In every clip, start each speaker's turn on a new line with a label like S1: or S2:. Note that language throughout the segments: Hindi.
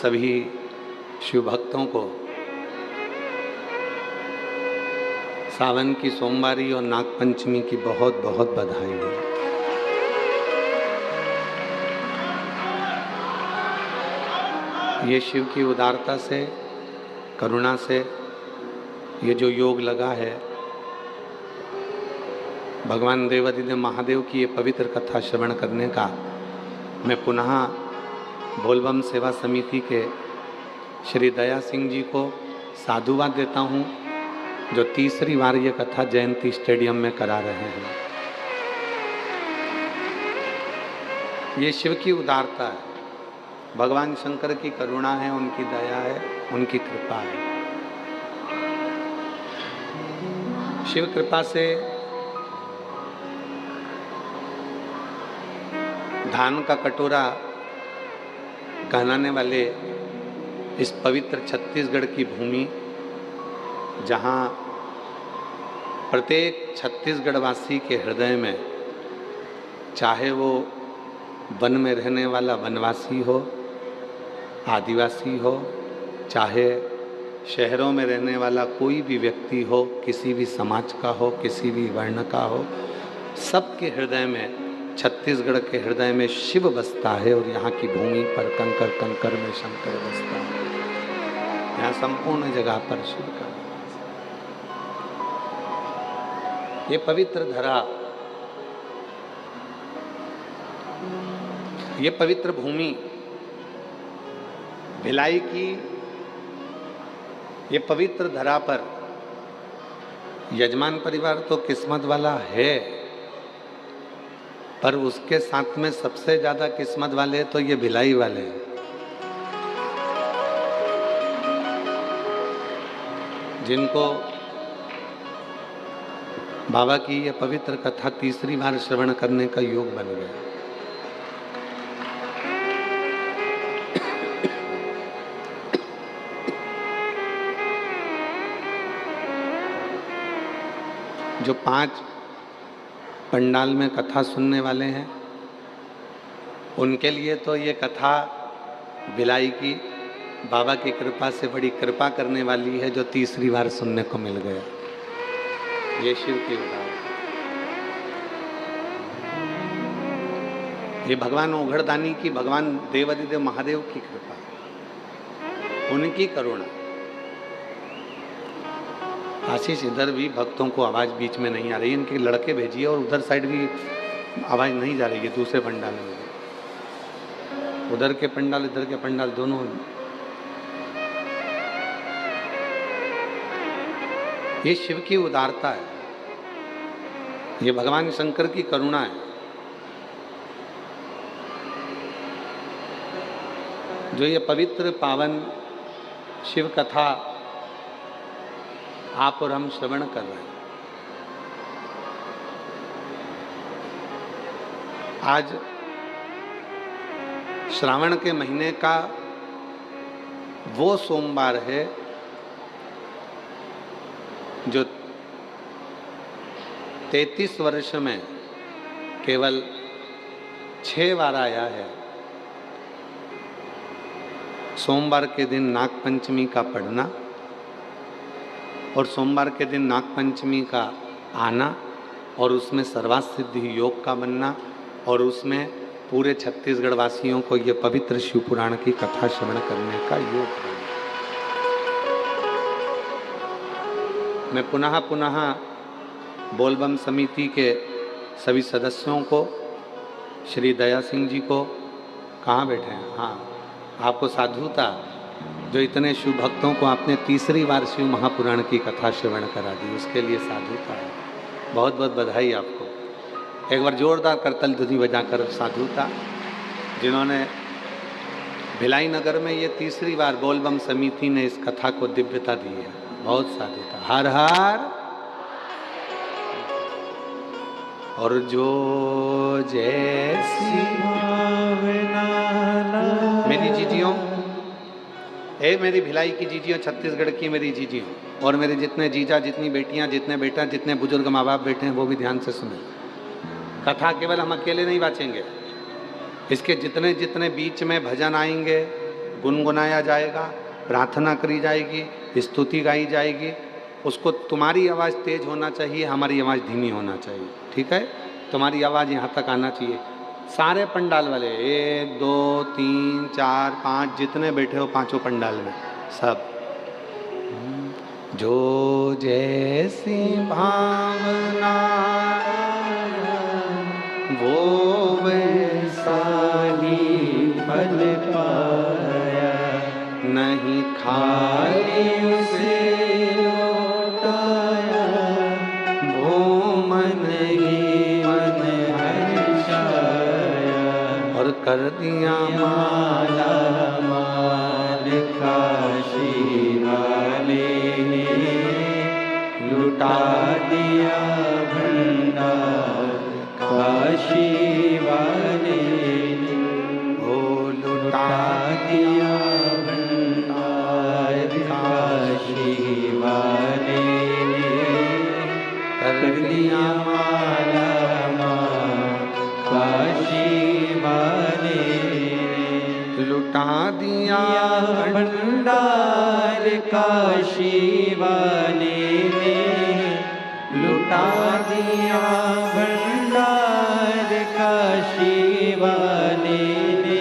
S1: सभी शिव भक्तों को सावन की सोमवारी और नागपंचमी की बहुत बहुत बधाई हो। ये शिव की उदारता से, करुणा से ये जो योग लगा है, भगवान देवादिदेव महादेव की ये पवित्र कथा श्रवण करने का मैं पुनः बोलबम सेवा समिति के श्री दया सिंह जी को साधुवाद देता हूँ, जो तीसरी बार ये कथा जयंती स्टेडियम में करा रहे हैं। ये शिव की उदारता है, भगवान शंकर की करुणा है, उनकी दया है, उनकी कृपा है। शिव कृपा से धान का कटोरा कहलाने वाले इस पवित्र छत्तीसगढ़ की भूमि, जहाँ प्रत्येक छत्तीसगढ़वासी के हृदय में, चाहे वो वन में रहने वाला वनवासी हो, आदिवासी हो, चाहे शहरों में रहने वाला कोई भी व्यक्ति हो, किसी भी समाज का हो, किसी भी वर्ण का हो, सबके हृदय में, छत्तीसगढ़ के हृदय में शिव बसता है। और यहाँ की भूमि पर कंकर कंकर में शंकर बसता है। यहाँ संपूर्ण जगह पर शिव का, ये पवित्र धरा, ये पवित्र भूमि भिलाई की, ये पवित्र धरा पर यजमान परिवार तो किस्मत वाला है, पर उसके साथ में सबसे ज्यादा किस्मत वाले तो ये भिलाई वाले हैं। जिनको बाबा की ये पवित्र कथा तीसरी बार श्रवण करने का योग बन गया। जो 5 पंडाल में कथा सुनने वाले हैं, उनके लिए तो ये कथा भिलाई की बाबा की कृपा से बड़ी कृपा करने वाली है, जो तीसरी बार सुनने को मिल गया। ये शिव की उदाहरण, ये भगवान ओघड़दानी की, भगवान देवादिदेव महादेव की कृपा, उनकी करुणा। आशीष, इधर भी भक्तों को आवाज़ बीच में नहीं आ रही, इनके लड़के भेजिए, और उधर साइड भी आवाज़ नहीं जा रही है, दूसरे पंडाल में, उधर के पंडाल इधर के पंडाल दोनों। ये शिव की उदारता है, ये भगवान शंकर की करुणा है, जो ये पवित्र पावन शिव कथा आप और हम श्रवण कर रहे हैं। आज श्रावण के महीने का वो सोमवार है जो 33 वर्ष में केवल 6 बार आया है। सोमवार के दिन नागपंचमी का पढ़ना और सोमवार के दिन नागपंचमी का आना, और उसमें सर्वासिद्धि योग का बनना, और उसमें पूरे छत्तीसगढ़ वासियों को ये पवित्र शिव पुराण की कथा श्रवण करने का योग बनना। मैं पुनः पुनः बोलबम समिति के सभी सदस्यों को, श्री दया सिंह जी को, कहाँ बैठे हैं, हाँ, आपको साधुता, जो इतने शिव भक्तों को आपने तीसरी बार शिव महापुराण की कथा श्रवण करा दी, उसके लिए साधुता है। बहुत बहुत बधाई आपको। एक बार जोरदार करतल ध्वनि बजाकर साधुता, जिन्होंने भिलाई नगर में ये तीसरी बार बोलबम समिति ने इस कथा को दिव्यता दी है। बहुत साधुता। हर हर। और जो जैसी मेरी जीजियों, मेरी भिलाई की जीजियों, छत्तीसगढ़ की मेरी जीजियों, और मेरे जितने जीजा, जितनी बेटियां, जितने बेटा, जितने बुजुर्ग माँ बाप बैठे हैं, वो भी ध्यान से सुने। कथा केवल हम अकेले नहीं बाँचेंगे, इसके जितने जितने बीच में भजन आएंगे, गुनगुनाया जाएगा, प्रार्थना करी जाएगी, स्तुति गाई जाएगी। उसको तुम्हारी आवाज़ तेज होना चाहिए, हमारी आवाज़ धीमी होना चाहिए, ठीक है? तुम्हारी आवाज़ यहाँ तक आना चाहिए। सारे पंडाल वाले 1 2 3 4 5 जितने बैठे हो पांचों पंडाल में सब, जो जैसी भावना वो वैसा ही फल पाया, नहीं खाली उसे लौटाया, वो मन ही मन हर्षाया, और कर दिया माला माल काशी वाले ने, लुटा दिया भंडार काशी वाले ने, ओ लुटा दिया भंडार काशी वाले ने, कर दिया माला माल काशी वाले ने, लुटा दिया भंडार काशी वाले ने, लुटा दिया भंडार काशी वाले ने,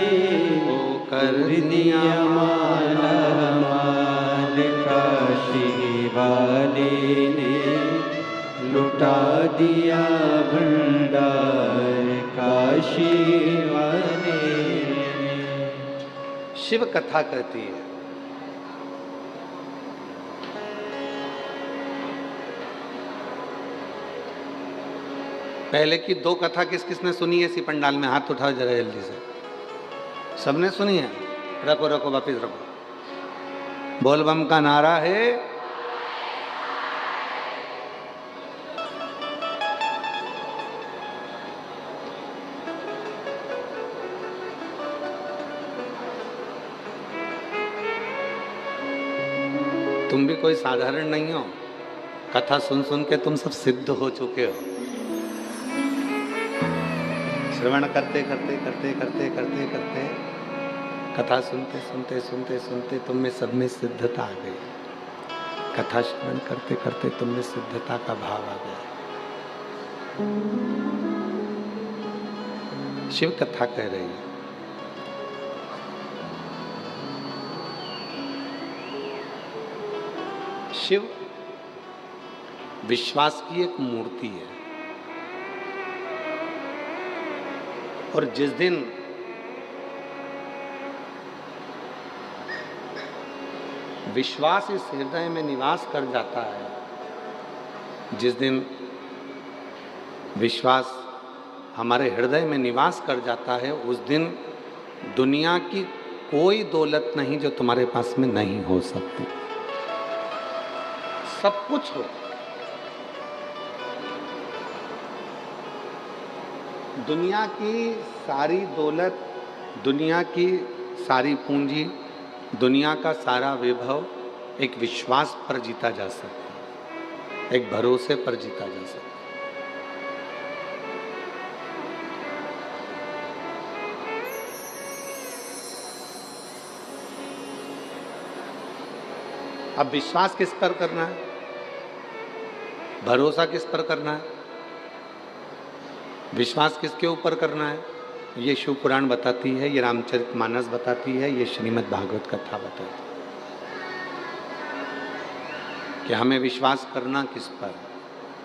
S1: वो कर दिया माला माल काशी वाले ने, लुटा दिया भंडार काशी वाले ने। शिव कथा कहती है, पहले की 2 कथा किस किसने सुनी है इसी पंडाल में? हाथ उठाओ जरा जल्दी से। सबने सुनी है? रखो रखो, वापिस रखो। बोल बम का नारा है। तुम भी कोई साधारण नहीं हो, कथा सुन सुन के तुम सब सिद्ध हो चुके हो। श्रवण करते करते करते करते करते करते कथा सुनते सुनते सुनते सुनते तुम में सब में सिद्धता आ गई। कथा श्रवण करते करते तुम में सिद्धता का भाव आ गया। शिव कथा कह रही है, शिव विश्वास की एक मूर्ति है, और जिस दिन विश्वास इस हृदय में निवास कर जाता है, जिस दिन विश्वास हमारे हृदय में निवास कर जाता है, उस दिन दुनिया की कोई दौलत नहीं जो तुम्हारे पास में नहीं हो सकती। सब कुछ हो, दुनिया की सारी दौलत, दुनिया की सारी पूंजी, दुनिया का सारा वैभव एक विश्वास पर जीता जा सकता है, एक भरोसे पर जीता जा सकता है। अब विश्वास किस पर करना है, भरोसा किस पर करना है, विश्वास किसके ऊपर करना है? ये शिव पुराण बताती है, ये रामचरितमानस बताती है, ये श्रीमद् भागवत कथा बताती है कि हमें विश्वास करना किस पर,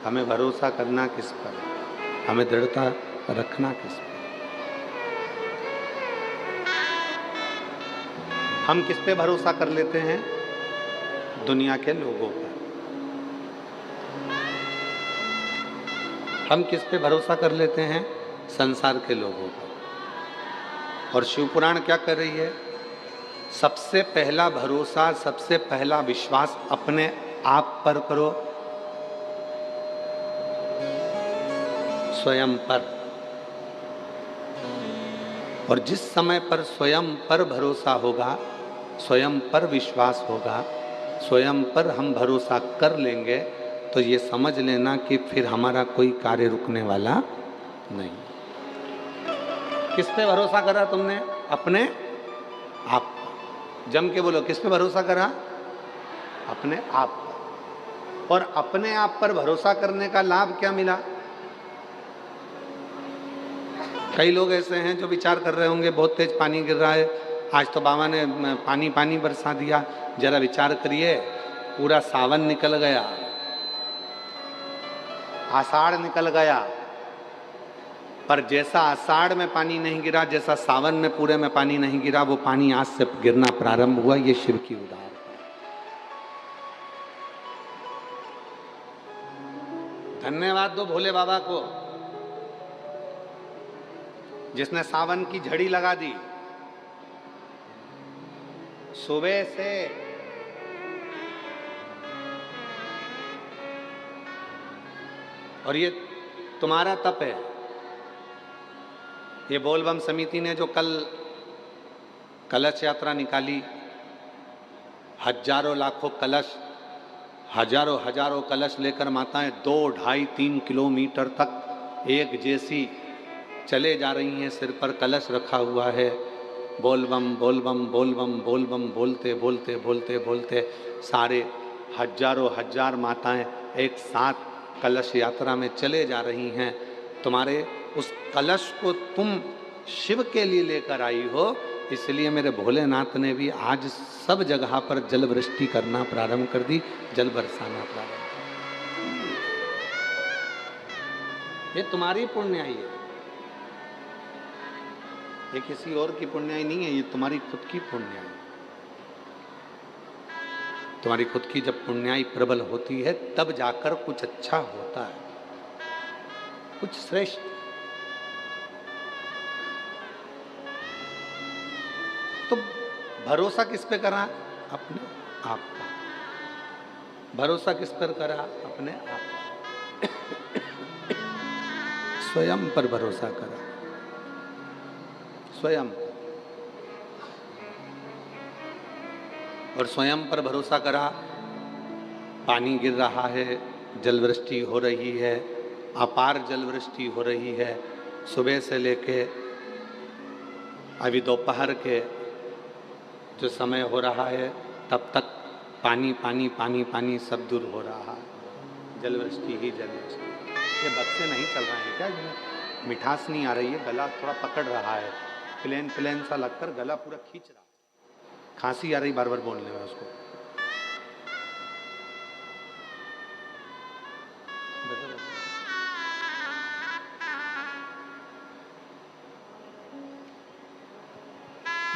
S1: हमें भरोसा करना किस पर, हमें दृढ़ता रखना किस पर। हम किस पे भरोसा कर लेते हैं? दुनिया के लोगों पर। हम किस पे भरोसा कर लेते हैं? संसार के लोगों पर। और शिव पुराण क्या कर रही है? सबसे पहला भरोसा, सबसे पहला विश्वास अपने आप पर करो, स्वयं पर। और जिस समय पर स्वयं पर भरोसा होगा, स्वयं पर विश्वास होगा, स्वयं पर हम भरोसा कर लेंगे, तो ये समझ लेना कि फिर हमारा कोई कार्य रुकने वाला नहीं। किस पे भरोसा करा तुमने? अपने आप। जम के बोलो, किस पे भरोसा करा? अपने आप पर। और अपने आप पर भरोसा करने का लाभ क्या मिला? कई लोग ऐसे हैं जो विचार कर रहे होंगे बहुत तेज पानी गिर रहा है, आज तो बाबा ने पानी पानी बरसा दिया। जरा विचार करिए, पूरा सावन निकल गया, आषाढ़ निकल गया, पर जैसा आषाढ़ में पानी नहीं गिरा, जैसा सावन में पूरे में पानी नहीं गिरा, वो पानी आज से गिरना प्रारंभ हुआ। ये शिव की उदाहरण। धन्यवाद दो भोले बाबा को, जिसने सावन की झड़ी लगा दी। सुबह से और ये तुम्हारा तप है। ये बोलबम समिति ने जो कल कलश यात्रा निकाली, हजारों लाखों कलश, हजारों हजारों कलश लेकर माताएं 2, 2.5, 3 किलोमीटर तक एक जैसी चले जा रही हैं, सिर पर कलश रखा हुआ है। बोलबम बोलबम बोलबम बोलबम बोलते बोलते बोलते बोलते सारे हजारों हजार माताएं एक साथ कलश यात्रा में चले जा रही हैं। तुम्हारे उस कलश को तुम शिव के लिए लेकर आई हो, इसलिए मेरे भोलेनाथ ने भी आज सब जगह पर जल वृष्टि करना प्रारंभ कर दी, जल बरसाना प्रारंभ कर दी। ये तुम्हारी पुण्याई है, ये किसी और की पुण्याई नहीं है, ये तुम्हारी खुद की पुण्याई। तुम्हारी खुद की जब पुण्याई प्रबल होती है तब जाकर कुछ अच्छा होता है, कुछ श्रेष्ठ। तो भरोसा किस पे करा? अपने आप का। भरोसा किस पर करा? अपने आप का। स्वयं पर भरोसा करा, स्वयं। और स्वयं पर भरोसा करा। पानी गिर रहा है, जल वृष्टि हो रही है, अपार जल वृष्टि हो रही है। सुबह से लेके अभी दोपहर के जो समय हो रहा है तब तक पानी पानी पानी पानी सब दूर हो रहा है। जल वृष्टि ही जल वृष्टि। ये बच्चे नहीं चल रहे हैं क्या? मिठास नहीं आ रही है, गला थोड़ा पकड़ रहा है, प्लेन प्लेन सा लगकर गला पूरा खींच रहा, खांसी आ रही बार बार बोलने में उसको।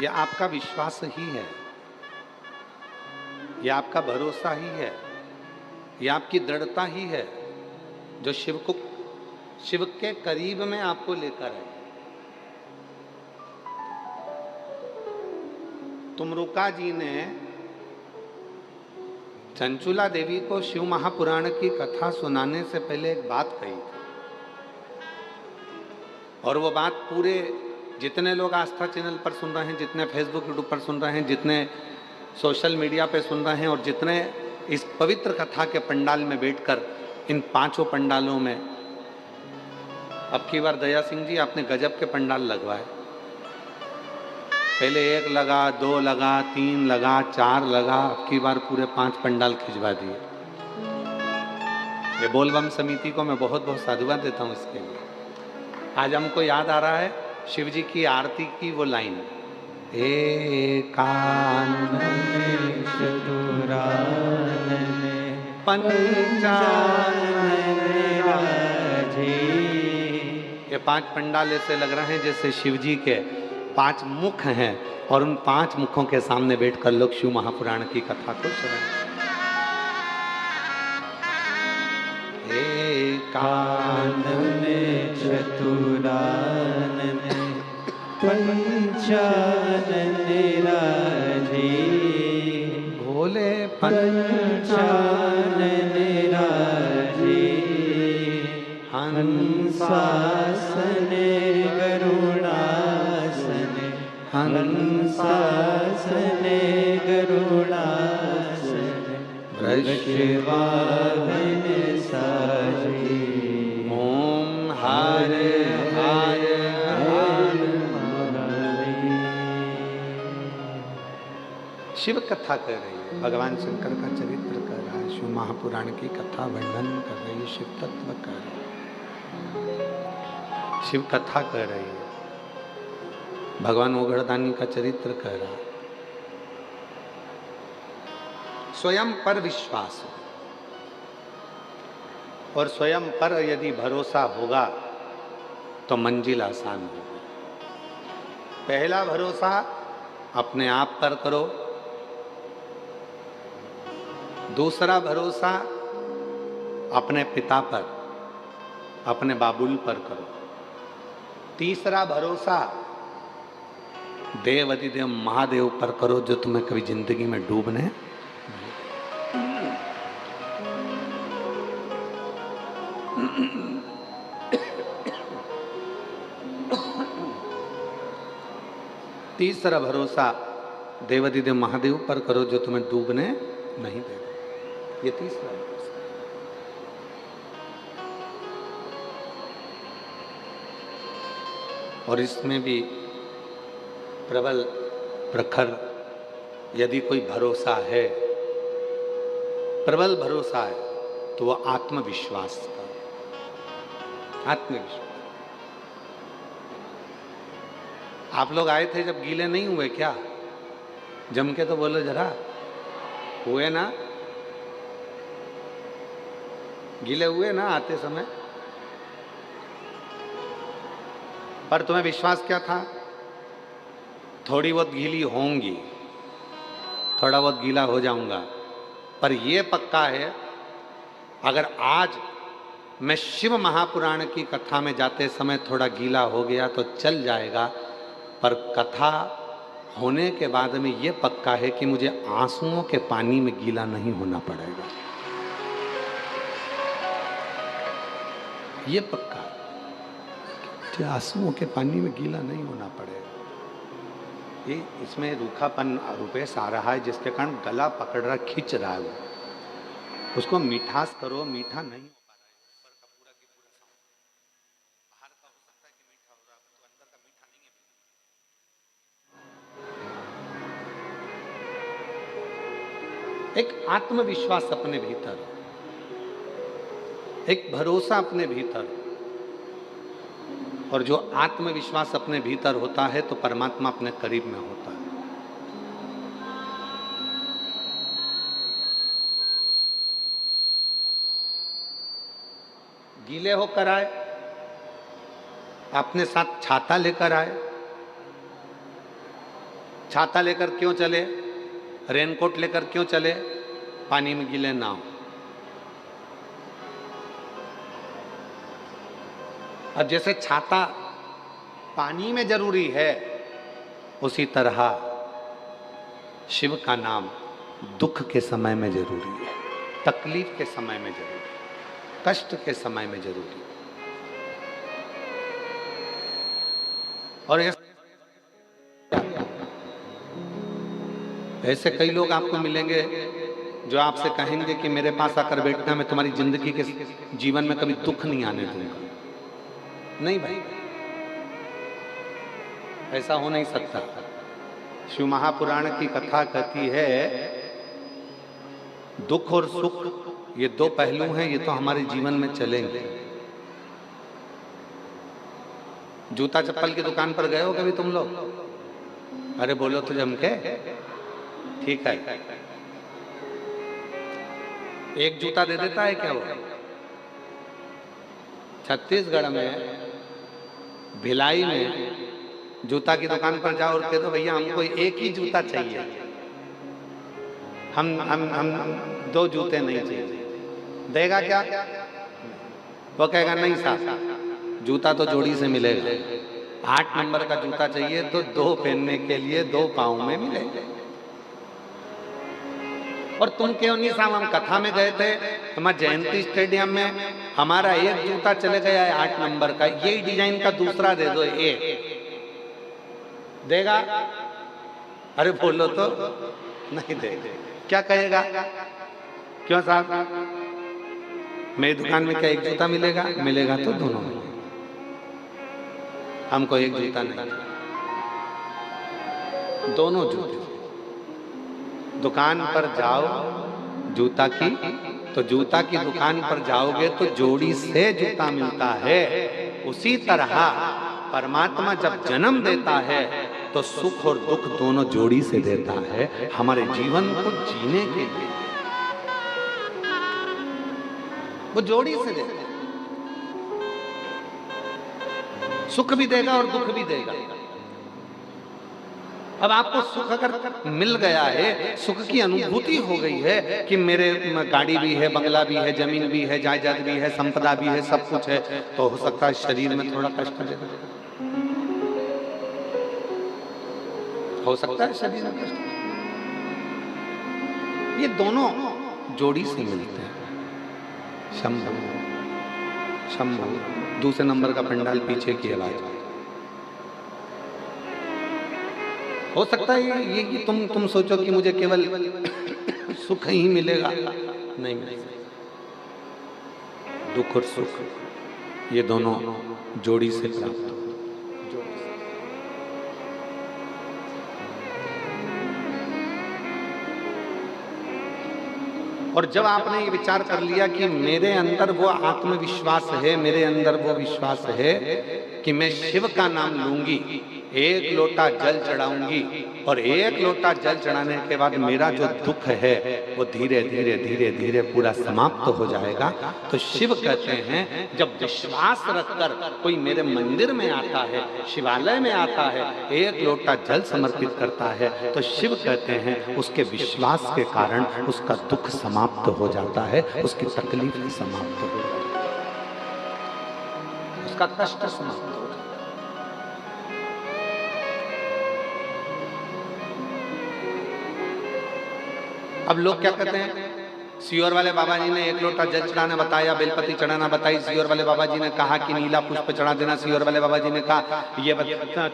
S1: ये आपका विश्वास ही है, ये आपका भरोसा ही है, ये आपकी दृढ़ता ही है जो शिव के करीब में आपको लेकर है। तुमरुका जी ने चंचुला देवी को शिव महापुराण की कथा सुनाने से पहले एक बात कही थी, और वो बात पूरे जितने लोग आस्था चैनल पर सुन रहे हैं, जितने फेसबुक यूट्यूब पर सुन रहे हैं, जितने सोशल मीडिया पे सुन रहे हैं, और जितने इस पवित्र कथा के पंडाल में बैठकर इन 5 पंडालों में, अब की बार दया सिंह जी आपने गजब के पंडाल लगवाए। पहले 1 लगा, 2 लगा, 3 लगा, 4 लगा, अब की बार पूरे 5 पंडाल खिंचवा दिए। ये बोलबम समिति को मैं बहुत बहुत साधुवाद देता हूँ इसके लिए। आज हमको याद आ रहा है शिव जी की आरती की वो लाइन, एकानन चतुरानन पंचानन राजे। ये 5 पंडाल ऐसे लग रहे हैं जैसे शिव जी के 5 मुख हैं, और उन 5 मुखों के सामने बैठकर लोग शिव महापुराण की कथा को सुन रहे हैं। एकानन चतुरानन पंचानन राजे, भोले पंचानन राजे, हंसासन गरुड़ासन, हंसासन गरुड़ासन, वृषवाहन साजे, ओम हर हर हर महादेव। शिव कथा कर रही है, भगवान शंकर का चरित्र कर रहा है, शिव महापुराण की कथा वर्णन कर रही है, शिव तत्व कर रही है, शिव कथा कर रही है, भगवान ओघड़दानी का चरित्र कर रहा है। स्वयं पर विश्वास हो, और स्वयं पर यदि भरोसा होगा तो मंजिल आसान होगी। पहला भरोसा अपने आप पर करो, दूसरा भरोसा अपने पिता पर, अपने बाबुल पर करो, तीसरा भरोसा देव अधिदेव महादेव पर करो, जो तुम्हें कभी जिंदगी में डूबने। तीसरा भरोसा देवाधिदेव महादेव पर करो, जो तुम्हें डूबने नहीं देगा। ये तीसरा भरोसा। और इसमें भी प्रबल प्रखर यदि कोई भरोसा है, प्रबल भरोसा है, तो वो आत्मविश्वास का, आत्मविश्वास। आप लोग आए थे जब गीले नहीं हुए क्या? जम के तो बोलो जरा, हुए ना? गीले हुए ना आते समय? पर तुम्हें विश्वास क्या था? थोड़ी बहुत गीली होंगी, थोड़ा बहुत गीला हो जाऊंगा, पर यह पक्का है अगर आज मैं शिव महापुराण की कथा में जाते समय थोड़ा गीला हो गया तो चल जाएगा, पर कथा होने के बाद में ये पक्का है कि मुझे आंसुओं के पानी में गीला नहीं होना पड़ेगा। ये पक्का कि आंसुओं के पानी में गीला नहीं होना पड़ेगा। ये इसमें रूखापन रूपेश आ रहा है, जिसके कारण गला पकड़ रहा, खींच रहा है। वो उसको मिठास करो, मीठा नहीं हो पा रहा है। ऊपर का पूरा की पूरा साउंड बाहर का हो सकता है कि मीठा हो रहा है, तो अंदर का मीठा नहीं है। एक आत्मविश्वास अपने भीतर, एक भरोसा अपने भीतर, और जो आत्मविश्वास अपने भीतर होता है तो परमात्मा अपने करीब में होता है। गीले होकर आए, अपने साथ छाता लेकर आए। छाता लेकर क्यों चले? रेनकोट लेकर क्यों चले? पानी में गीले ना हो। अब जैसे छाता पानी में जरूरी है, उसी तरह शिव का नाम दुख के समय में जरूरी है, तकलीफ के समय में जरूरी है, कष्ट के समय में जरूरी है। और ऐसे कई लोग आपको मिलेंगे जो आपसे कहेंगे कि मेरे पास आकर बैठना, मैं तुम्हारी जिंदगी के जीवन में कभी दुख नहीं आने दूंगा। नहीं भाई, ऐसा हो नहीं सकता। शिव महापुराण की कथा कहती है दुख और सुख ये दो पहलू हैं, ये तो हमारे जीवन में चलेंगे। जूता चप्पल की दुकान पर गए हो कभी तुम लोग? अरे बोलो तो जम के, ठीक है। एक जूता दे देता है क्या वो? छत्तीसगढ़ में भिलाई में जूता की दुकान पर जाओ और कह दो भैया हमको एक ही जूता चाहिए, हम दो जूते नहीं चाहिए, देगा क्या? वो कहेगा नहीं साहब, जूता तो जोड़ी से मिलेगा। 8 नंबर का जूता चाहिए तो 2 पहनने के लिए 2 पाँव में मिलेगा। और तुम क्यों नहीं साहब, हम कथा में गए थे, हमारे जयंती स्टेडियम में हमारा एक जूता चले गया है 8 नंबर का, यही डिजाइन का दूसरा दे दो, एक देगा? अरे बोलो तो नहीं देगा। क्या कहेगा? क्यों साहब, मेरी दुकान में क्या एक जूता मिलेगा? मिलेगा तो दोनों में, हमको एक जूता नहीं, दोनों जूते। दुकान पर जाओ जूता की, तो जूता की दुकान पर जाओगे तो जोड़ी से जूता मिलता है। उसी तरह परमात्मा जब जन्म देता है तो सुख और दुख दोनों जोड़ी से देता है, हमारे जीवन को जीने के लिए वो जोड़ी से देता है। सुख भी देगा और दुख भी देगा। अब आपको सुख अगर मिल गया है, सुख की अनुभूति हो गई है कि मेरे गाड़ी भी है, बंगला भी है, जमीन भी है, जायदाद भी है, संपदा भी है, सब कुछ है, तो हो सकता है शरीर में थोड़ा कष्ट देगा, हो सकता है शरीर में कष्ट। ये दोनों जोड़ी से मिलते हैं। शंभु शंभु, दूसरे नंबर का पंडाल पीछे की आवाज। हो सकता है ये तुम सोचो कि मुझे केवल सुख ही मिलेगा, नहीं मिलेगा। दुख और सुख ये दोनों जोड़ी से प्राप्त हो। और जब आपने ये विचार कर लिया कि मेरे अंदर वो आत्मविश्वास है, मेरे अंदर वो विश्वास है कि मैं शिव का नाम लूंगी, एक लोटा जल चढ़ाऊंगी, और एक लोटा जल चढ़ाने के बाद मेरा जो दुख है वो धीरे धीरे धीरे धीरे पूरा समाप्त हो जाएगा। तो शिव कहते हैं जब विश्वास रखकर कोई मेरे मंदिर में आता है, शिवालय में आता है, एक लोटा जल समर्पित करता है, तो शिव कहते हैं उसके विश्वास के कारण उसका दुख समाप्त हो जाता है, उसकी तकलीफ समाप्त हो जाती है, उसका कष्ट समाप्त हो जाता है। अब लोग क्या कहते हैं, सियोर वाले बाबा जी ने एक लोटा जल चढ़ाना बताया, बेलपति चढ़ाना बताई, सियोर वाले बाबा जी ने कहा कि नीला पुष्प चढ़ा देना, सियोर वाले बाबा जी ने कहा ये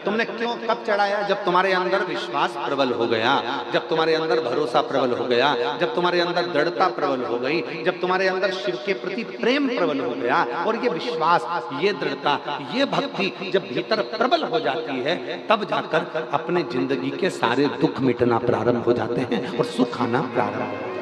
S1: तुमने क्यों कब चढ़ाया? जब तुम्हारे अंदर विश्वास प्रबल हो गया, जब तुम्हारे अंदर भरोसा प्रबल हो गया, जब तुम्हारे अंदर दृढ़ता प्रबल हो गई, जब तुम्हारे अंदर शिव के प्रति प्रेम प्रबल हो गया, और ये विश्वास, ये दृढ़ता, ये भक्ति जब भीतर प्रबल हो जाती है, तब जाकर अपने जिंदगी के सारे दुख मिटना प्रारंभ हो जाते हैं और सुख आना प्रारंभ हो जाता है।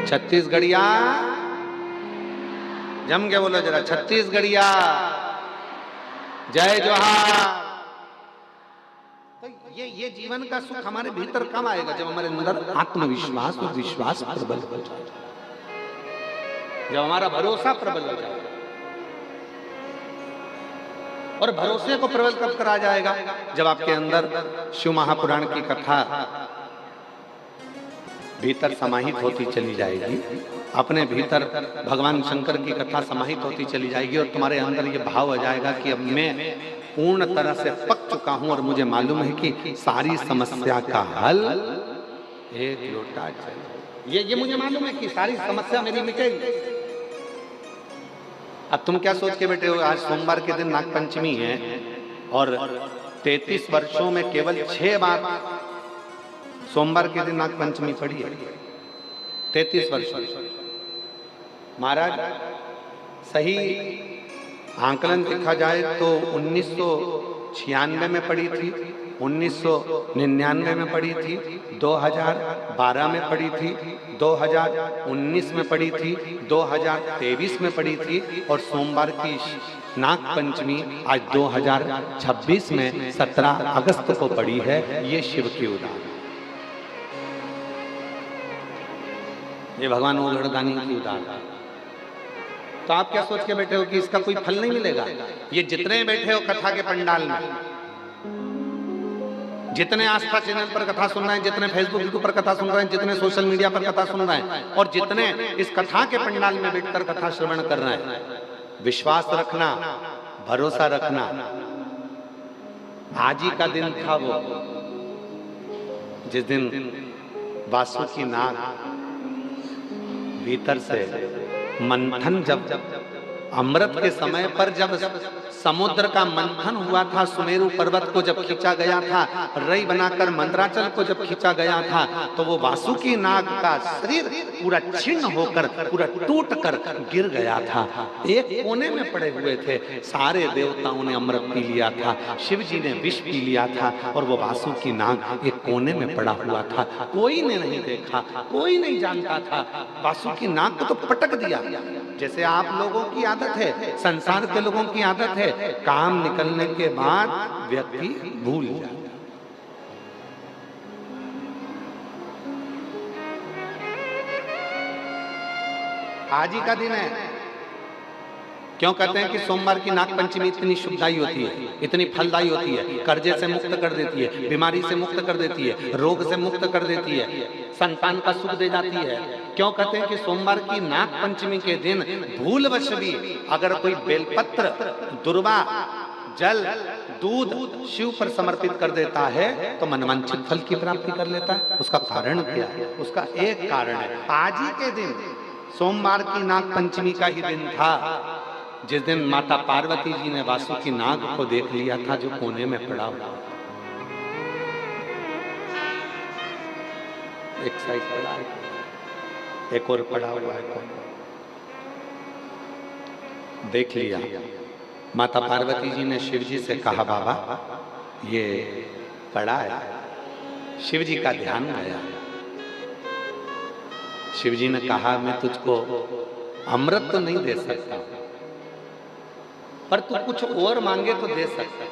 S1: छत्तीसगढ़िया जम के बोलो जरा, छत्तीसगढ़िया जय जोहार। तो ये जीवन का सुख हमारे भीतर कब आएगा? जब हमारे अंदर आत्मविश्वास और विश्वास प्रबल हो जाए, जब हमारा भरोसा प्रबल हो जाए। और भरोसे को प्रबल कब करा जाएगा? जब आपके अंदर शिव महापुराण की कथा भीतर समाहित होती चली जाएगी, अपने भीतर भगवान शंकर की कथा समाहित होती चली जाएगी, और तुम्हारे अंदर ये भाव आ जाएगा कि अब मैं पूर्ण तरह से पक चुका हूं और मुझे मालूम है कि सारी समस्या का हल एक लोटा जल। ये मुझे मालूम है कि सारी समस्या मेरी मिटेगी। अब तुम क्या सोच के बैठे हो? आज सोमवार के दिन नागपंचमी है और 33 वर्षों में केवल 6 बार सोमवार के दिन नागपंचमी पड़ी है। 33 वर्ष महाराज, सही आंकलन देखा जाए तो 1996 में पड़ी थी, 1999 में पड़ी थी, 2012 में पड़ी थी, 2019 में पड़ी थी, 2023 में पड़ी थी, और सोमवार की नागपंचमी आज 2026 में 17 अगस्त को पड़ी है। ये शिव की उदाहरण, ये भगवान ओघड़दानी की उदाहरण। तो आप क्या सोच के बैठे हो कि इसका कोई फल नहीं मिलेगा? ये जितने बैठे हो कथा के पंडाल में, जितने आस्था चैनल पर कथा सुन रहे हैं, जितने फेसबुक यूट्यूब पर कथा सुन रहे हैं, जितने सोशल मीडिया पर कथा सुन रहे हैं, और जितने इस कथा के पंडाल में बैठकर कथा श्रवण कर रहे हैं, विश्वास रखना, भरोसा रखना। आज ही का दिन था वो जिस दिन वासुकी नाग भीतर से मंथन जब अमृत के समय पर जब समुद्र का मंथन हुआ था, सुमेरु पर्वत को जब खींचा गया था, रई बनाकर मंदराचल को जब खींचा गया था, तो वो वासुकी नाग का शरीर पूरा छिन्न होकर, पूरा टूट कर गिर गया था। एक कोने में पड़े हुए थे। सारे देवताओं ने अमृत पी लिया था, शिव जी ने विष पी लिया था, और वो वासुकी नाग एक कोने में पड़ा हुआ था। कोई ने नहीं देखा, कोई नहीं जानता था। वासुकी नाग को तो पटक दिया। जैसे आप लोगों की आदत है, संसार के लोगों की आदत है, काम निकलने के बाद व्यक्ति भूल जाता। आज ही का दिन है। क्यों कहते हैं कि सोमवार की नाग पंचमी इतनी शुभदायी होती है, इतनी फलदायी होती है, कर्जे से मुक्त कर देती है, बीमारी से मुक्त कर देती है, रोग से मुक्त कर देती है, संतान का सुख दे जाती है। क्यों कहते हैं कि सोमवार की नाग पंचमी के दिन भूलवश भी अगर कोई बेलपत्र, दुर्वा, जल, दूध शिव पर समर्पित कर देता है तो मनवांछित फल की प्राप्ति कर लेता है। उसका कारण क्या है? उसका एक कारण है, आज ही के दिन सोमवार की नाग पंचमी का ही दिन था, जिस दिन माता पार्वती जी ने वासुकी नाग को देख लिया था जो कोने में पड़ा हुआ। एक साइड पड़ा है, एक और पड़ा हुआ है, देख लिया। माता पार्वती जी ने शिव जी से कहा, बाबा ये पड़ा है। शिव जी का ध्यान आया। शिव जी ने कहा, मैं तुझको अमृत तो नहीं दे सकता, पर तू कुछ और मांगे तो दे सकता।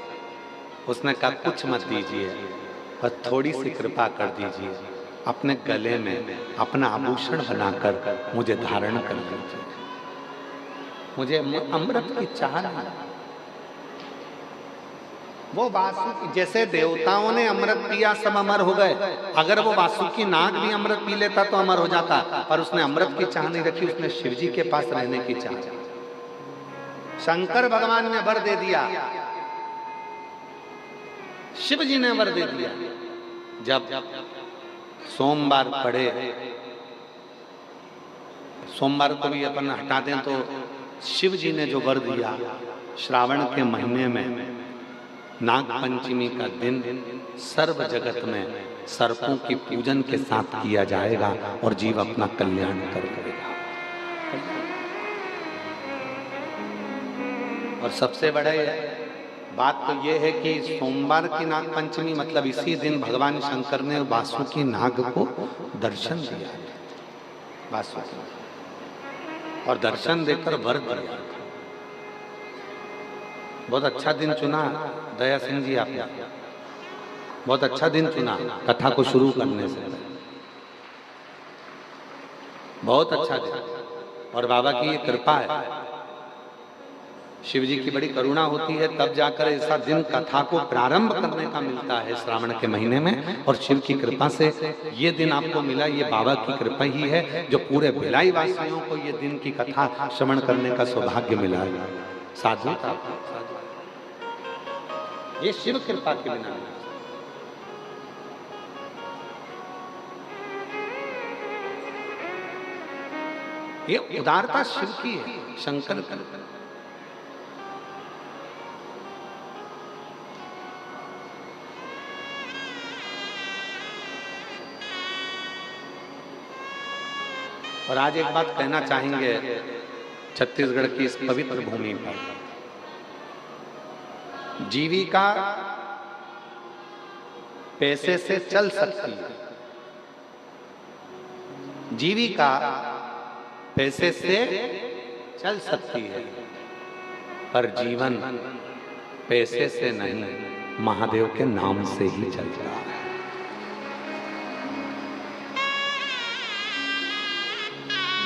S1: उसने कहा, कुछ मत दीजिए, पर थोड़ी सी कृपा कर दीजिए, अपने गले में अपना आभूषण बनाकर मुझे धारण कर दीजिए। मुझे अमृत की चाह नहीं। वो वासुकी, जैसे देवताओं ने अमृत पिया सब अमर हो गए, अगर वो वासुकी नाग भी अमृत पी लेता तो अमर हो जाता, पर उसने अमृत की चाह नहीं रखी, उसने शिव जी के पास रहने की चाह। शंकर भगवान ने वर दे दिया, शिव जी ने वर दे दिया। जब सोमवार पड़े, सोमवार को भी अपन हटा दें तो शिव जी ने जो वर दिया, श्रावण के महीने में नाग पंचमी का दिन सर्व जगत में सर्पों की पूजन के साथ किया जाएगा और जीव अपना कल्याण करेगा। और सबसे बड़ा बात तो यह है कि सोमवार की नाग पंचमी मतलब इसी दिन भगवान शंकर ने वासुकी नाग को दर्शन दिया, वासुकी, और दर्शन देकर वर दिया। बहुत अच्छा दिन चुना दया सिंह जी आपने, बहुत अच्छा दिन चुना कथा को शुरू करने से, बहुत अच्छा दिन। और बाबा की ये कृपा है, शिव जी की बड़ी करुणा होती है, तब जाकर ऐसा दिन कथा को प्रारंभ करने का मिलता है श्रावण के महीने में। और शिव की कृपा से ये दिन आपको मिला, ये बाबा की कृपा ही है जो पूरे भिलाई वासियों को ये दिन की कथा श्रवण करने का सौभाग्य मिला। साधु था, ये शिव कृपा के बिना। ये उदारता शिव की है, शंकर की। और आज एक बात कहना चाहेंगे छत्तीसगढ़ की इस पवित्र भूमि पर, जीविका पैसे से चल सकती है, जीविका पैसे से चल सकती है, पर जीवन पैसे से नहीं, महादेव के नाम से ही चलता है।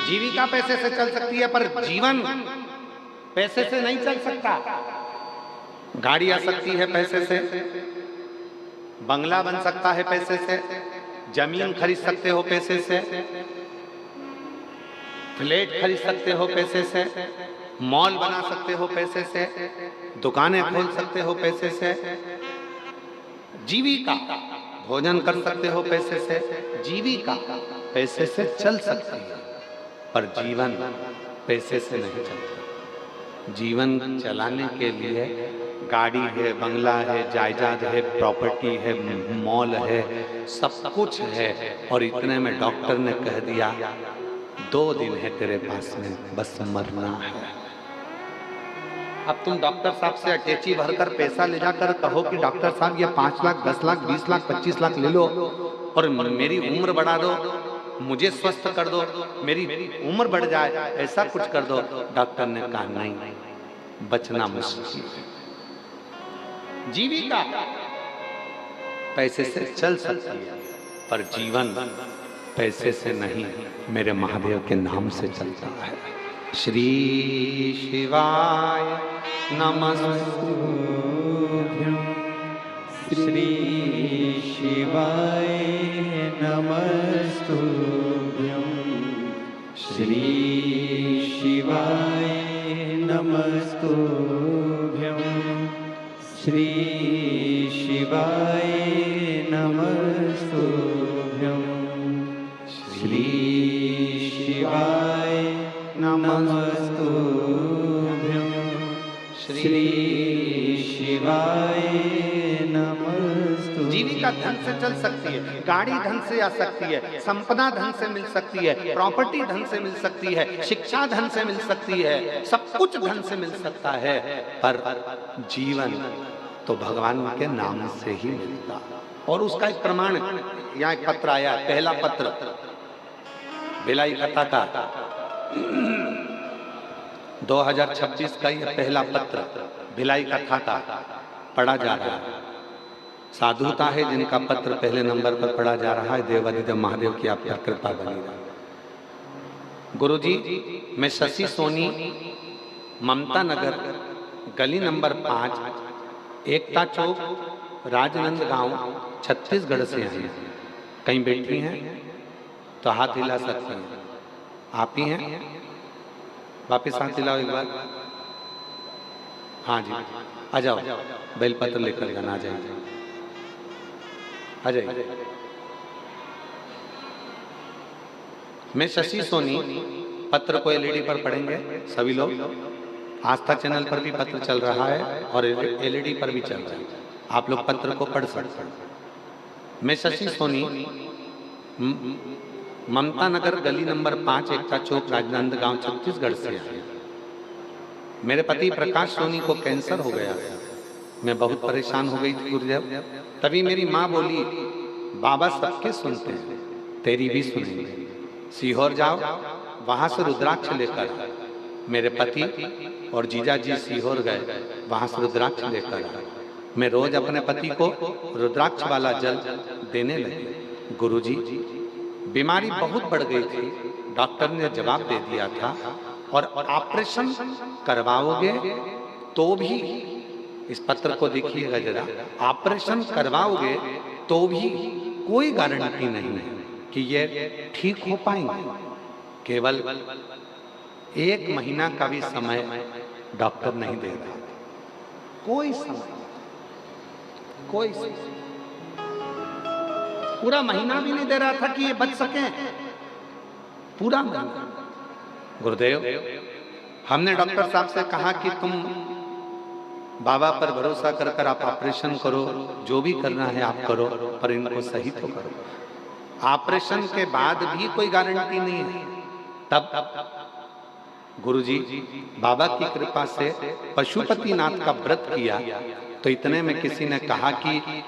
S1: जीविका पैसे से चल सकती है, पर जीवन पैसे से नहीं चल सकता। गाड़ी आ सकती है पैसे से, बंगला बन सकता है पैसे से, जमीन खरीद सकते हो पैसे से, फ्लैट खरीद सकते हो पैसे से, मॉल बना सकते हो पैसे से, दुकानें खोल सकते हो पैसे से, जीविका भोजन कर सकते हो पैसे से, जीविका पैसे से चल सकती है, पर जीवन पैसे से नहीं चलता। जीवन चलाने के लिए गाड़ी है, बंगला है, जायदाद है, प्रॉपर्टी है, मॉल है, सब कुछ है, और इतने में डॉक्टर ने कह दिया 2 दिन है तेरे पास में, बस मरना है। अब तुम डॉक्टर साहब से अटैची भरकर पैसा ले जाकर कहो कि डॉक्टर साहब ये 5 लाख, 10 लाख, 20 लाख, 25 लाख ले लो और मेरी उम्र बढ़ा दो, मुझे स्वस्थ कर दो, मेरी उम्र बढ़ जाए, ऐसा कुछ कर दो। डॉक्टर ने कहा नहीं, बचना मुश्किल है। जीविका पैसे से चल सकती है, पर जीवन पैसे से नहीं, मेरे महादेव के नाम से चलता है। श्री शिवाय नमस्तुभ्यं,
S2: श्री शिवाय नमस्तुभ्यं, श्री शिवाय नमस्तुभ्यं, श्री शिवाय नमस्तुभ्यं, श्री शिवाय नमस्तुभ्यं, श्री शिवाय नमस्तुभ्यं।
S1: जीविका धन से चल सकती है, गाड़ी धन से आ सकती है, संपदा धन से मिल सकती है, प्रॉपर्टी धन से मिल सकती है, शिक्षा धन से मिल सकती है, सब कुछ धन से मिल सकता है, पर जीवन तो भगवान के नाम से ही मिलता। और उसका एक प्रमाण यहाँ एक पत्र आया, पहला पत्र भिलाई कथा का 2026 का ये पहला पत्र भिलाई कथा का पढ़ा जा रहा है। साधुता है जिनका पत्र पहले नंबर पर पढ़ा जा रहा है। देवादिदेव महादेव की आप पर कृपा बनी रहे। गुरुजी, मैं शशि सोनी, ममता नगर, गली नंबर 5, एकता चौक, राजनंद गांव, छत्तीसगढ़ से हैं। कहीं बैठी हैं तो हाथ हिला सकती हैं। आप ही हैं? वापिस हाथ हिलाओ एक बार। हाँ जी, आ जाओ, बेलपत्र लेकर जाना, आ जाइए, आ जाइए। मैं शशि सोनी, पत्र को एलईडी पर पढ़ेंगे सभी लोग। आस्था चैनल पर भी पत्र चल रहा है और एलईडी पर भी चल रहा है, आप लोग पत्र को पढ़ सकते हैं। मैं शशि सोनी, ममता नगर, गली नंबर 5, एकता चौक, राजनंद गांव, छत्तीसगढ़ से आया। मेरे पति प्रकाश सोनी को कैंसर हो गया। मैं बहुत परेशान हो गई थी गुरुदेव। तभी मेरी माँ बोली, बाबा सबके सुनते हैं, तेरी भी सुनेंगे। सीहोर जाओ, वहां से रुद्राक्ष लेकर। मेरे पति और जीजा जी सीहोर गए, वहां से रुद्राक्ष लेकर आए। मैं रोज अपने पति को रुद्राक्ष वाला जल देने लगी। गुरुजी, बीमारी बहुत बढ़ गई थी। डॉक्टर ने जवाब दे दिया था, और ऑपरेशन करवाओगे तो भी, इस पत्र को देखिएगा जरा, ऑपरेशन करवाओगे तो भी कोई गारंटी नहीं है कि ये ठीक हो पाएंगे। केवल 1 महीना का भी समय डॉक्टर नहीं दे रहा, कोई समय, कोई समय, पूरा महीना भी नहीं दे रहा था कि ये बच सके, पूरा महीना। गुरुदेव, हमने डॉक्टर साहब से कहा कि तुम बाबा पर भरोसा कर कर आप ऑपरेशन करो, जो भी करना है आप करो, पर इनको सही तो करो। ऑपरेशन के बाद भी कोई गारंटी नहीं है। तब गुरुजी, बाबा की कृपा से पशुपतिनाथ का व्रत किया, तो इतने में किसी ने कहा कि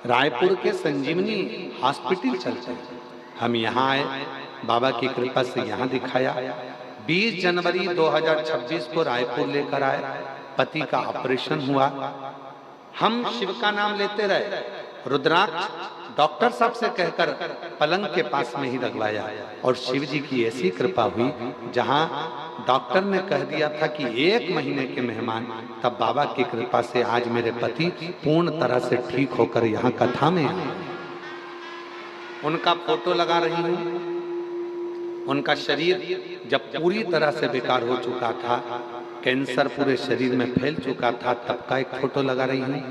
S1: रायपुर के संजीवनी हॉस्पिटल चलते हैं। हम यहाँ आए, बाबा की कृपा से यहाँ दिखाया। 20 जनवरी 2026 को रायपुर लेकर आए, पति का ऑपरेशन हुआ। हम शिव का नाम लेते रहे, रुद्राक्ष डॉक्टर साहब से कहकर पलंग के पास में ही लगवाया, और शिव जी की ऐसी कृपा हुई, जहां डॉक्टर ने कह दिया था कि 1 महीने के मेहमान, तब बाबा की कृपा से आज मेरे पति पूर्ण तरह से ठीक होकर यहाँ कथा में आए। उनका फोटो लगा रही हूँ। उनका शरीर जब पूरी तरह से बेकार हो चुका था, कैंसर पूरे शरीर में फैल चुका था, तब का एक फोटो लगा रही हूँ,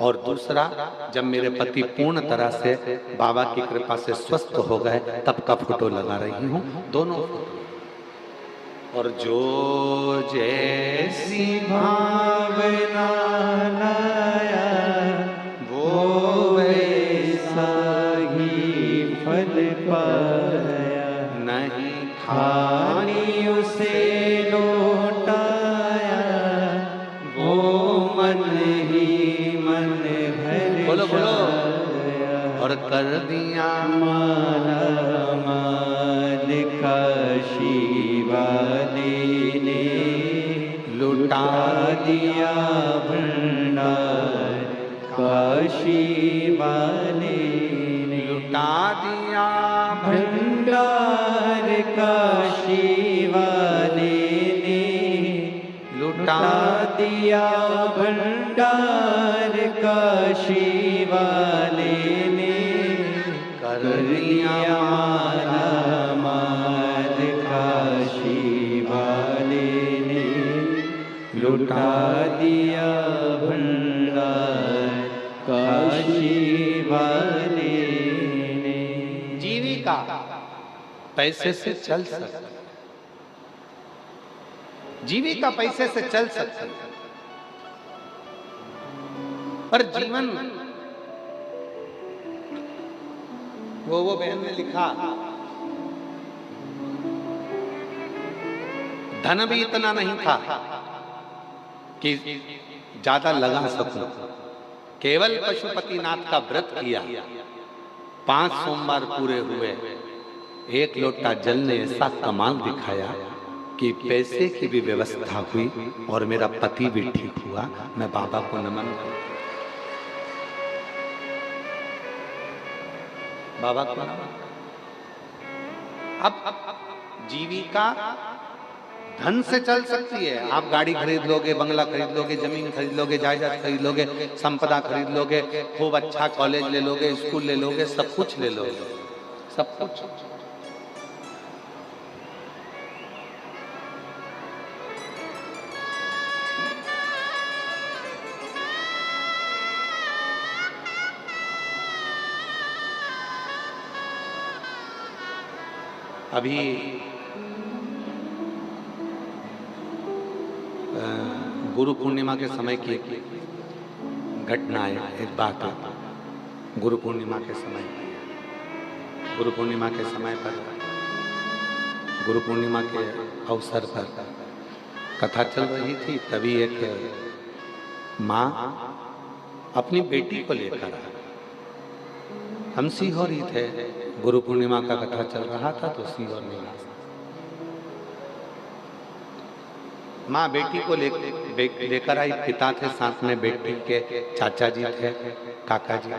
S1: और दूसरा जब मेरे पति पूर्ण तरह से बाबा की कृपा से स्वस्थ हो गए, तब का फोटो लगा रही हूँ। दोनों फोटो और जो जैसी
S2: भावना लाया
S1: वो
S2: वैसा ही फल पाया।
S1: नहीं
S2: खाली उसे लौटाया वो मन ही मन भर
S1: बोलो बोलो।
S2: जाया।
S1: और कर दिया
S2: माला माल काशी वाले ने लुटा दिया भंडार काशी वाले ने।
S1: लुटा दिया
S2: भंडार काशी वाले ने लुटा दिया भंडार काशी वाले ने।
S1: कर
S2: दिया माला माल काशी वाले ने लुटा दिया भंडार काशी वाले ने।
S1: जीविका पैसे से चल सकती, जीविका पैसे से चल सकती, पर जीवन वो बहन ने लिखा, धन भी इतना नहीं था कि ज्यादा लगा सकूं। केवल पशुपतिनाथ का व्रत किया, 5 सोमवार पूरे हुए, 1 लोटा जल ने ऐसा कमाल दिखाया कि पैसे की भी व्यवस्था हुई और मेरा पति भी ठीक हुआ। मैं बाबा को नमन करता हूं, बाबा को नमन। अब जीविका धन से चल सकती है। आप गाड़ी खरीद लोगे, बंगला खरीद लोगे, जमीन खरीद लोगे, जायदाद खरीद लोगे, संपदा खरीद लोगे, खूब अच्छा कॉलेज ले लोगे, स्कूल ले लोगे, सब कुछ ले लोगे, सब कुछ। अभी गुरु पूर्णिमा के समय की घटना है, एक बात है। गुरु पूर्णिमा के समय पर गुरु पूर्णिमा के अवसर पर कथा चल रही थी। तभी एक माँ अपनी बेटी को लेकर हम सीहोर ही थे, गुरु पूर्णिमा का कथा चल रहा था तो सीहोर निवास। माँ बेटी को लेकर आई, पिता थे साथ में, बेटी के चाचा जी थे, काका जी,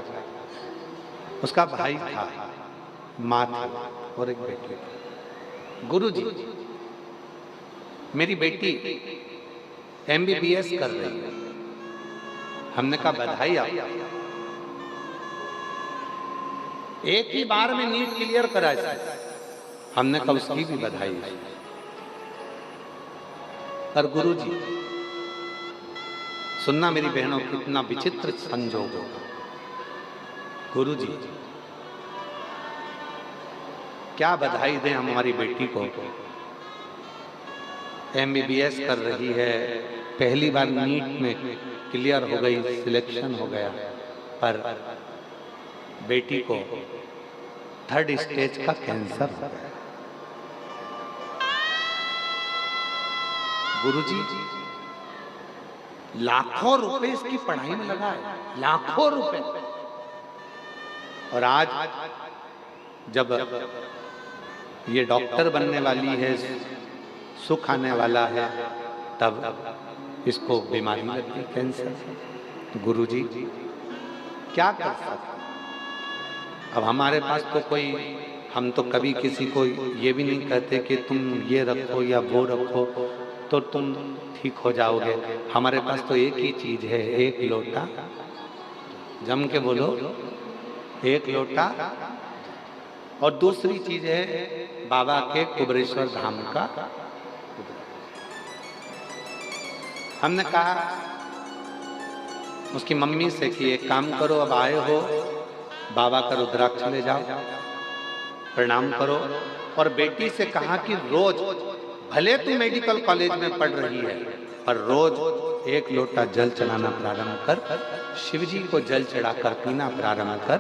S1: उसका भाई था, माँ थी और एक बेटी। गुरु जी, मेरी बेटी MBBS कर रही है। हमने कहा बधाई आपको, एक ही बार में नीट क्लियर करा। हमने कहा उसकी भी बधाई। पर गुरु जी सुनना मेरी बहनों, कितना विचित्र संजोग होगा। गुरु जी क्या बधाई दें हमारी बेटी को, MBBS कर रही है, पहली बार नीट में क्लियर हो गई, सिलेक्शन हो गया, पर बेटी को 3rd स्टेज का कैंसर हो गया। गुरुजी लाखों रुपए इसकी पढ़ाई में लगा है, लाखों रुपए। और आज जब ये डॉक्टर बनने वाली है, सुख आने वाला है, तब इसको बीमारी लगी, कैंसर। गुरुजी क्या कर सकते। अब हमारे पास तो कोई, हम तो कभी किसी को ये भी नहीं कहते कि तुम ये रखो या वो रखो तो तुम ठीक हो जाओगे। हमारे पास तो एक ही चीज है, 1 लोटा, जम के बोलो, 1 लोटा। और दूसरी चीज है बाबा के कुबरेश्वर धाम का। हमने कहा उसकी मम्मी से कि एक काम करो, अब आए हो, बाबा का रुद्राक्ष ले जाओ, प्रणाम करो। और बेटी से कहा कि रोज भले तू मेडिकल कॉलेज में पढ़ रही है, पर रोज एक लोटा जल चढ़ाना प्रारंभ कर, शिव जी को जल चढ़ाकर पीना प्रारंभ कर।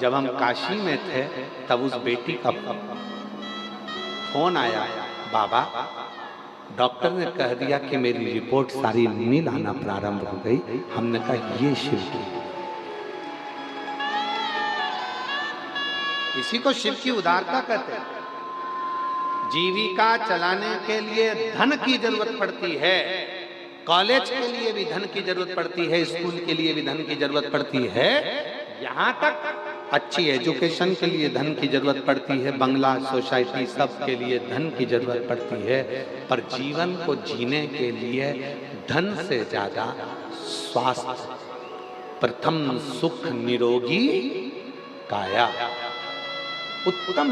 S1: जब हम काशी में थे तब उस बेटी का फोन आया, बाबा डॉक्टर ने कह दिया कि मेरी रिपोर्ट सारी नील आना प्रारंभ हो गई। हमने कहा ये शिव की, इसी को शिव की उदारता कहते हैं। जीविका चलाने के लिए धन की जरूरत पड़ती है, कॉलेज के लिए भी धन की जरूरत पड़ती है, स्कूल के लिए भी धन की जरूरत पड़ती है, यहाँ तक अच्छी एजुकेशन के लिए धन की जरूरत पड़ती है, बंगला सोसाइटी सब के लिए धन की जरूरत पड़ती है। पर जीवन को जीने के लिए धन से ज्यादा स्वास्थ्य, प्रथम सुख निरोगी काया, उत्तम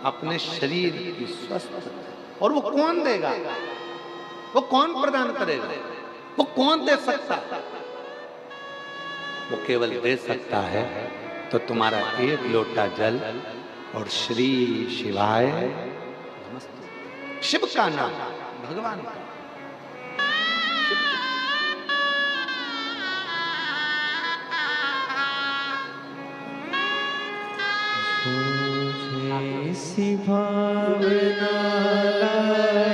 S1: अपने शरीर की स्वस्थ। और वो कौन देगा, वो कौन प्रदान करेगा, वो कौन दे सकता है? वो केवल दे सकता है तो तुम्हारा एक लोटा जल और श्री शिवाय, शिव का नाम, भगवान का।
S2: ऐसी भावना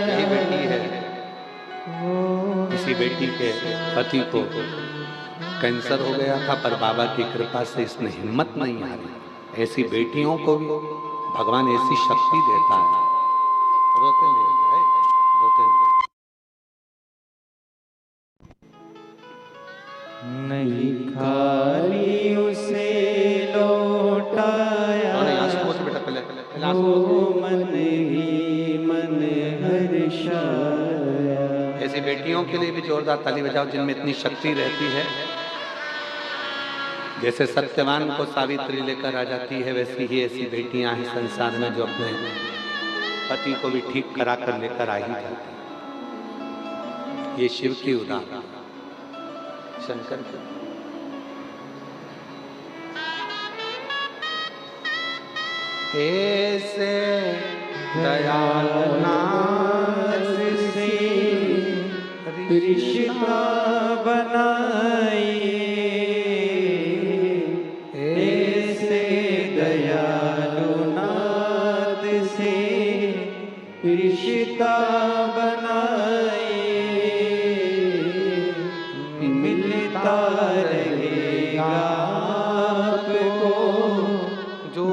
S1: यही बेटी है, किसी बेटी के पति को कैंसर हो गया था, पर बाबा की कृपा से इसने हिम्मत नहीं हारी। ऐसी बेटियों को भी भगवान ऐसी शक्ति देता है। रोते नहीं, रोते
S2: नहीं, खाली उसे लौटाया मन ही मन हर्षाया।
S1: ऐसी बेटियों के लिए भी जोरदार ताली बजाओ जिनमें इतनी शक्ति रहती है। जैसे सत्यवान को सावित्री लेकर आ जाती है, वैसी ही ऐसी बेटियां हैं संसार में जो अपने पति को भी ठीक करा कर लेकर आ ही जाती। ये शिव की उदाहरण, शंकर की। ऐसे दयालु नाथ
S2: से रिश्ता बनाए, ऐसे दयालु नाथ से रिश्ता बनाए, मिलता रहेगा आपको जो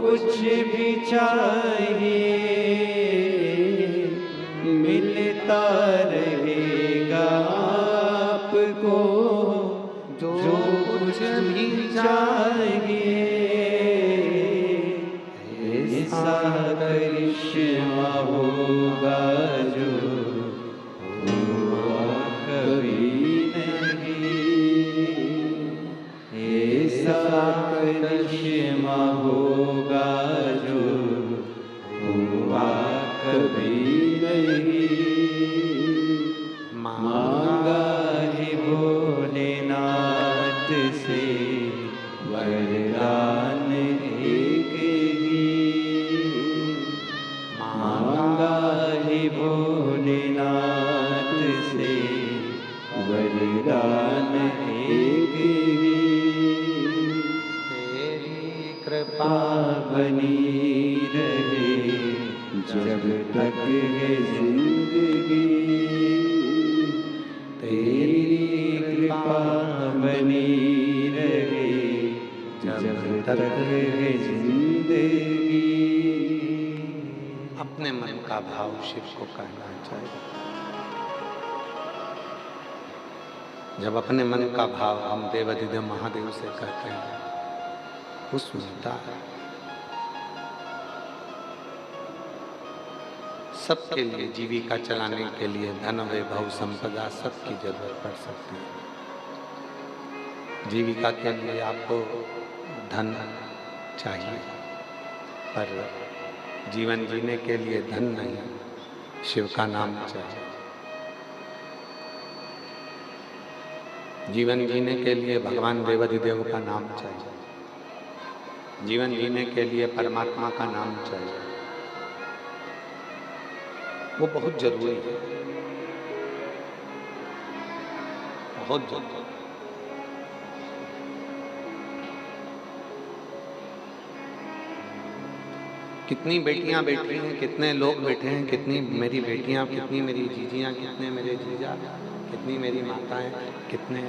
S2: कुछ भी चाहिए, मिलता रहेगा आपको जो कुछ भी चाहिए। ऐसा करिश्मा होगा जो हुआ कभी नहीं, ऐसा करिश्मा होगा जो हुआ कभी नहीं। मांगा है भोलेनाथ से वरदान एक ही, मांगा है भोलेनाथ से वरदान एक ही। कृपा बनी रहे जब तक है जिंदगी, तेरी कृपा बनी रहे जब तक है जिंदगी।
S1: अपने मन का भाव शिव को कहना चाहिए। जब अपने मन का भाव हम देवाधिदेव महादेव से कहते हैं, वो सुनता है। सबके लिए जीविका चलाने के लिए धन वैभव संपदा सबकी जरूरत पड़ सकती है। जीविका के लिए आपको धन चाहिए, पर जीवन जीने के लिए धन नहीं, शिव का नाम चाहिए। जीवन जीने के लिए भगवान देवाधिदेव का नाम चाहिए। जीवन जीने के लिए परमात्मा का नाम चाहिए। वो बहुत जरूरी है, बहुत जरूरी। कितनी बेटियां बैठी हैं, कितने लोग बैठे हैं, कितनी मेरी बेटियां, कितनी मेरी जीजियां, कितने मेरे जीजा, कितनी मेरी माताएं, कितने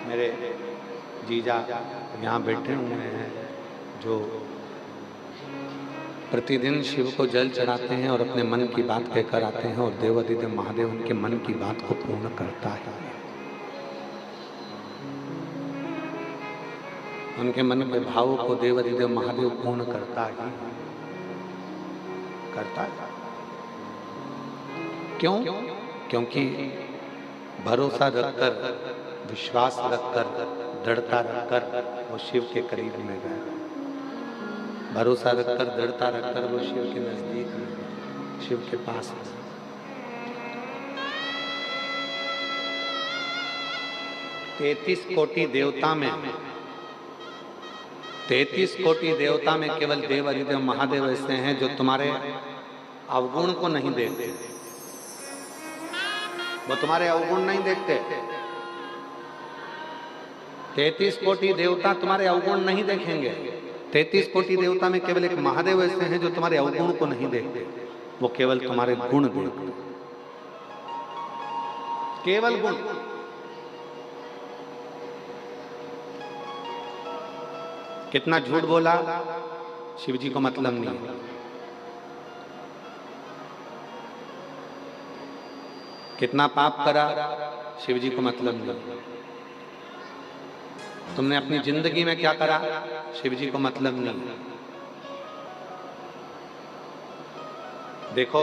S1: मेरे जीजा यहाँ बैठे हुए हैं जो प्रतिदिन शिव को जल चढ़ाते हैं और अपने मन की बात कहकर आते हैं, और देवाधिदेव महादेव उनके मन की बात को पूर्ण करता है। उनके मन के भावों को देवाधिदेव महादेव पूर्ण करता है, करता है। क्यों? क्योंकि भरोसा रखकर, विश्वास रखकर, दृढ़ता रखकर वो शिव के करीब में गए। भरोसा रखकर, दृढ़ता रखकर वो शिव के नजदीक में, शिव के पास है। 33 कोटि देवता में, 33 कोटि देवता में केवल देवाधिदेव महादेव ऐसे हैं जो तुम्हारे अवगुण को नहीं देखते। वो तुम्हारे अवगुण नहीं देखते। 33 कोटि देवता तुम्हारे अवगुण नहीं देखेंगे। 33 कोटि देवता में केवल एक महादेव ऐसे हैं जो तुम्हारे अवगुण को नहीं देखते, वो केवल तुम्हारे गुण देखते, केवल गुण। कितना झूठ बोला, शिव जी को मतलब नहीं। कितना पाप करा, शिव जी को मतलब नहीं। तुमने अपनी जिंदगी में क्या करा, शिव जी को मतलब नहीं। देखो,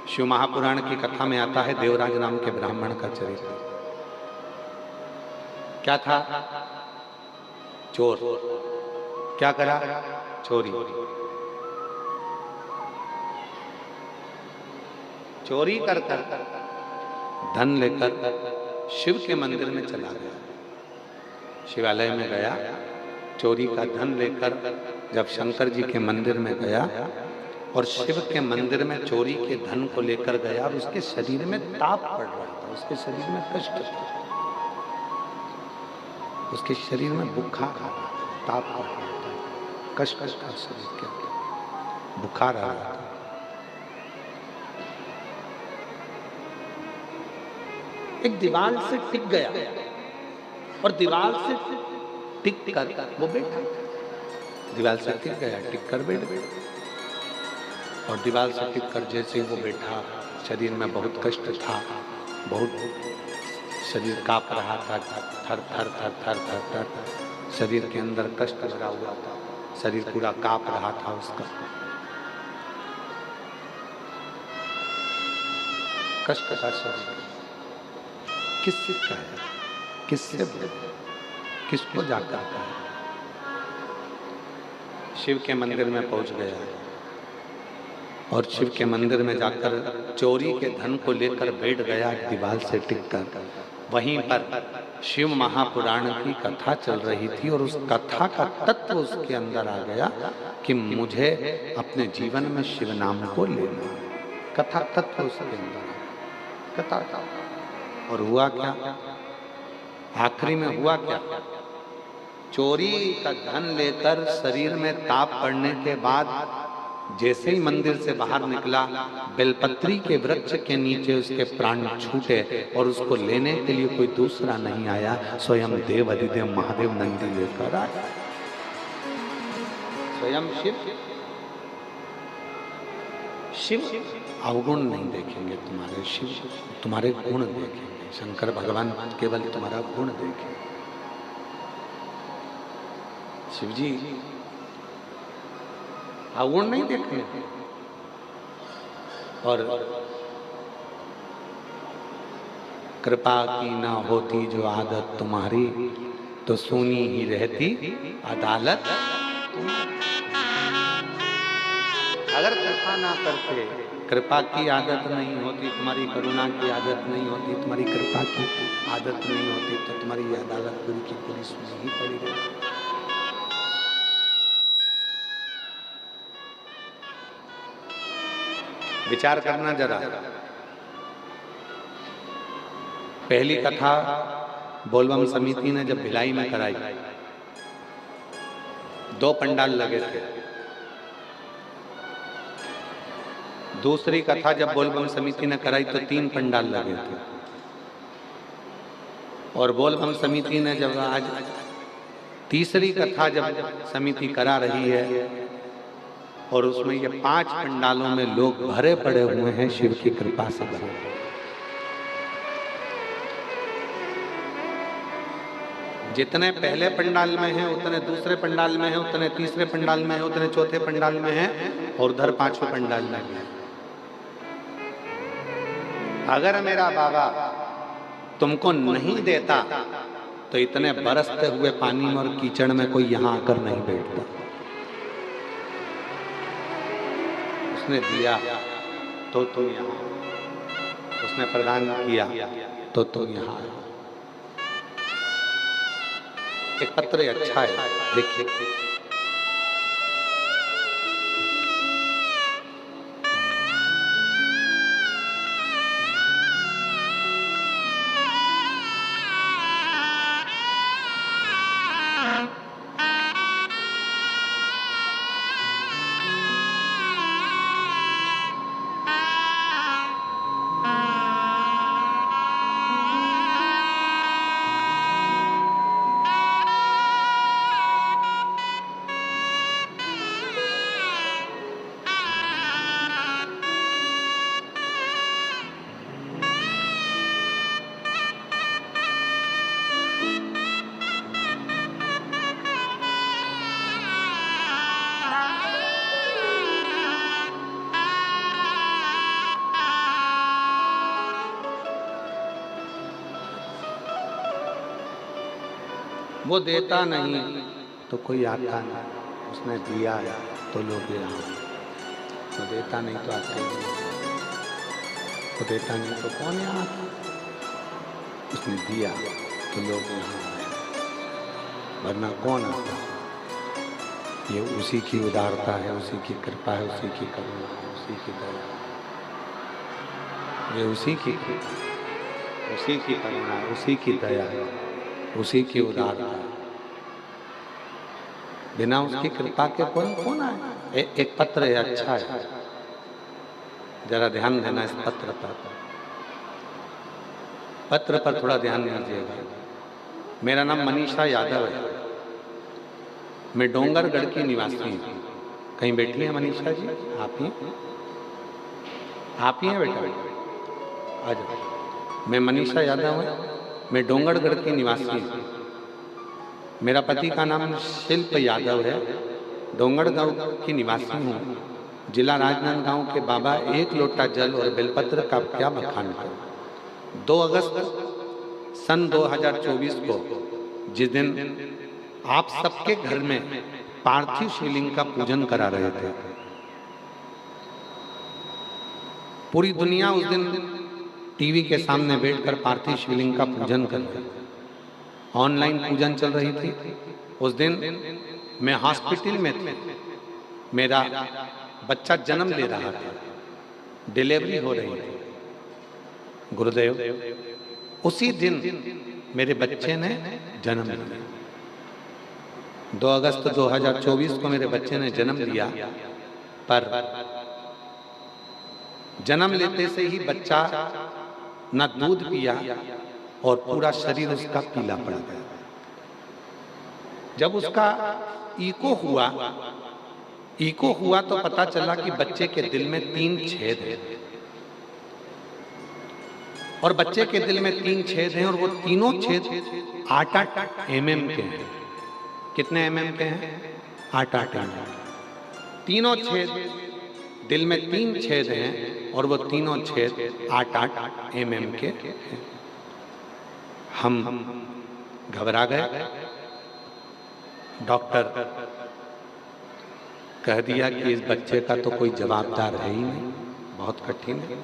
S1: शिव महापुराण की कथा में आता है देवराज नाम के ब्राह्मण का चरित्र। क्या था? चोर। क्या करा? चोरी। चोरी कर धन लेकर शिव के मंदिर में चला गया। शिवालय में गया, चोरी का धन लेकर जब शंकर जी के मंदिर में गया और शिव के मंदिर में चोरी के धन को लेकर गया, और उसके शरीर में ताप पड़ रहा था, उसके शरीर में कष्ट था, उसके शरीर में बुखार आ रहा था, ताप पड़ रहा था, कष्ट था शरीर के अंदर, बुखार आ रहा था। एक दीवार से टिक गया और दीवार से टिक कर वो बैठा। दीवार से टिक गया, टिक कर बैठ गया, और दीवार से टिक कर जैसे वो बैठा, शरीर में बहुत कष्ट था, बहुत शरीर कांप रहा था, थर थर थर थर थर थर शरीर के अंदर कष्ट भरा हुआ था, शरीर पूरा कांप रहा था उसका। कष्ट था शरीर। किससे कहे, किससे बोले, किसको जाकर कहे? शिव के मंदिर में पहुंच गया और शिव के मंदिर में जाकर चोरी के धन को लेकर बैठ गया दीवार से टिककर। वहीं पर शिव महापुराण की कथा चल रही थी और उस कथा का तत्व उसके अंदर आ गया कि मुझे अपने जीवन में शिव नाम को लेना। कथा तत्व उसके अंदर, कथा। और हुआ क्या? आखिरी में हुआ क्या? चोरी का धन लेकर शरीर में ताप पड़ने के बाद जैसे ही मंदिर से बाहर निकला, बेलपत्री के वृक्ष के नीचे उसके प्राण छूटे और उसको लेने के लिए कोई दूसरा नहीं आया, स्वयं देव अधिदेव महादेव नंदी लेकर आए। स्वयं शिव अवगुण नहीं देखेंगे तुम्हारे, शिव तुम्हारे गुण देखेंगे। शंकर भगवान केवल तुम्हारा गुण देखेंगे। शिव जी अवगुण नहीं देखने। और कृपा की ना होती जो आदत तुम्हारी, तो सुनी ही रहती अदालत। अगर कृपा ना करते, कृपा की आदत नहीं होती, तुम्हारी करुणा की आदत नहीं होती, तुम्हारी कृपा की आदत नहीं होती, तो तुम्हारी अदालत पूरी की पूरी सुनी ही पड़ी रहती। विचार करना जरा। पहली कथा बोलबम समिति ने जब भिलाई में कराई, 2 पंडाल लगे थे। दूसरी कथा जब बोलबम समिति ने कराई तो 3 पंडाल लगे थे। और बोलबम समिति ने जब आज तीसरी कथा जब समिति करा रही है और उसमें ये 5 पंडालों में लोग भरे पड़े हुए हैं, शिव की कृपा से भरे। जितने पहले पंडाल में हैं उतने दूसरे पंडाल में हैं, उतने तीसरे पंडाल में हैं, उतने चौथे पंडाल में हैं और उधर 5वें पंडाल में हैं। अगर मेरा बाबा तुमको नहीं देता तो इतने बरसते हुए पानी में और कीचड़ में कोई यहां आकर नहीं बैठता। उसने दिया तो तुम यहां, उसने प्रदान किया तो तुम यहां आए। एक पत्र अच्छा है, देखिए। वो देता नहीं तो कोई आता नहीं, उसने दिया है तो लोग यहाँ। वो देता नहीं तो आते नहीं, वो देता नहीं तो कौन यहाँ आता? उसने दिया तो लोग यहाँ आए, वरना कौन आता? ये उसी की उदारता है, उसी की कृपा है, उसी की करुणा है, उसी की दया। ये उसी की कृपा, उसी की करुणा, उसी की दया है, उसी की उदारता। बिना उसकी कृपा के कौन आए? एक पत्र है, अच्छा है, जरा ध्यान देना इस पत्र पर। पत्र पर थोड़ा ध्यान दीजिएगा। मेरा नाम मनीषा यादव है, मैं डोंगरगढ़ की निवासी हूँ। कहीं बैठी है मनीषा जी? आप ही हैं बेटा? आ जाओ। मैं मनीषा यादव हूँ, मैं डोंगरगढ़ की निवासी हूँ। मेरा पति का नाम शिल्प यादव है, डोंगरगांव की निवासी हूँ। जिला राजनांदगांव के बाबा, 1 लोटा जल और बेलपत्र का क्या बखान करूं। 2 अगस्त सन 2024 को, जिस दिन आप सबके घर में पार्थिव शिवलिंग का पूजन करा रहे थे, पूरी दुनिया उस दिन टीवी के सामने बैठकर पार्थिव शिवलिंग का पूजन कर रही थी। ऑनलाइन पूजन चल रही थी। उस दिन मैं हॉस्पिटल में थी, मेरा बच्चा जन्म ले रहा था, डिलीवरी हो रही थी। गुरुदेव, उसी दिन मेरे बच्चे ने जन्म लिया। 2 अगस्त 2024 को मेरे बच्चे ने जन्म लिया, पर जन्म लेते से ही बच्चा न दूध पिया और पूरा शरीर उसका पीला पड़ गया। जब उसका इको हुआ तो पता चला कि बच्चे के दिल में 3 छेद हैं। और बच्चे के दिल में 3 छेद हैं और वो तीनों छेद 8-8 mm के हैं। कितने mm के हैं? 8-8 mm। तीनों छेद, दिल में 3 छेद हैं और वो तीनों छेद 8-8 mm के हैं। हम घबरा गए। डॉक्टर कह दिया कि इस बच्चे का तो कोई जवाबदार है ही नहीं, बहुत कठिन है।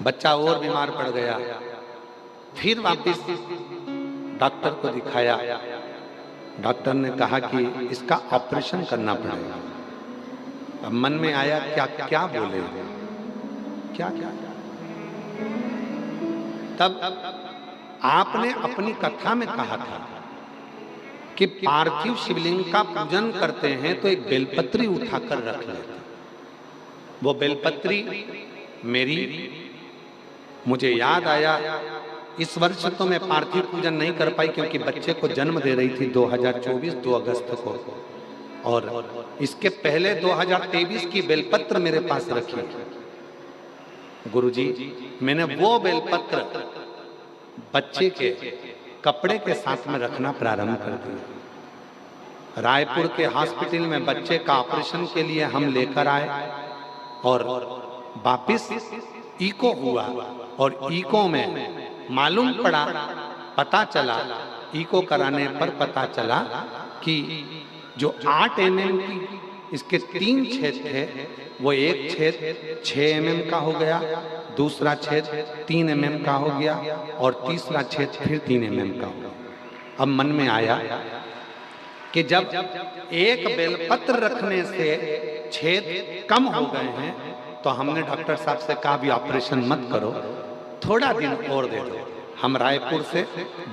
S1: बच्चा और बीमार पड़ गया। फिर वापस डॉक्टर को दिखाया। डॉक्टर ने कहा कि इसका ऑपरेशन करना पड़ेगा। अब मन में आया क्या क्या बोले, क्या क्या। तब आपने अपनी कथा में कहा था कि पार्थिव शिवलिंग का पूजन करते हैं तो एक बेलपत्री उठाकर रख लेते। वो बेलपत्री मेरी, मुझे याद आया, इस वर्ष तो मैं पार्थिव पूजन नहीं कर पाई क्योंकि बच्चे को जन्म दे रही थी 2024 2 अगस्त को, और इसके पहले 2023 की बेलपत्र मेरे पास रखी। गुरुजी, मैंने वो बेलपत्र बच्चे के कपड़े के साथ में रखना प्रारंभ कर दिया। रायपुर के हॉस्पिटल में बच्चे का ऑपरेशन के लिए हम लेकर आए और वापिस इको हुआ, और इको में मालूम पड़ा, पता चला, इको कराने पर पता चला कि जो 8 mm की इसके 3 छेद थे, वो एक छेद 6 mm का हो गया, दूसरा छेद 3 mm का हो गया, और तीसरा छेद फिर 3 mm का हो गया। अब मन में आया कि जब एक बेलपत्र रखने से छेद कम हो गए हैं तो हमने डॉक्टर साहब से कहा भी ऑपरेशन मत करो, थोड़ा दिन और दे दो। हम रायपुर से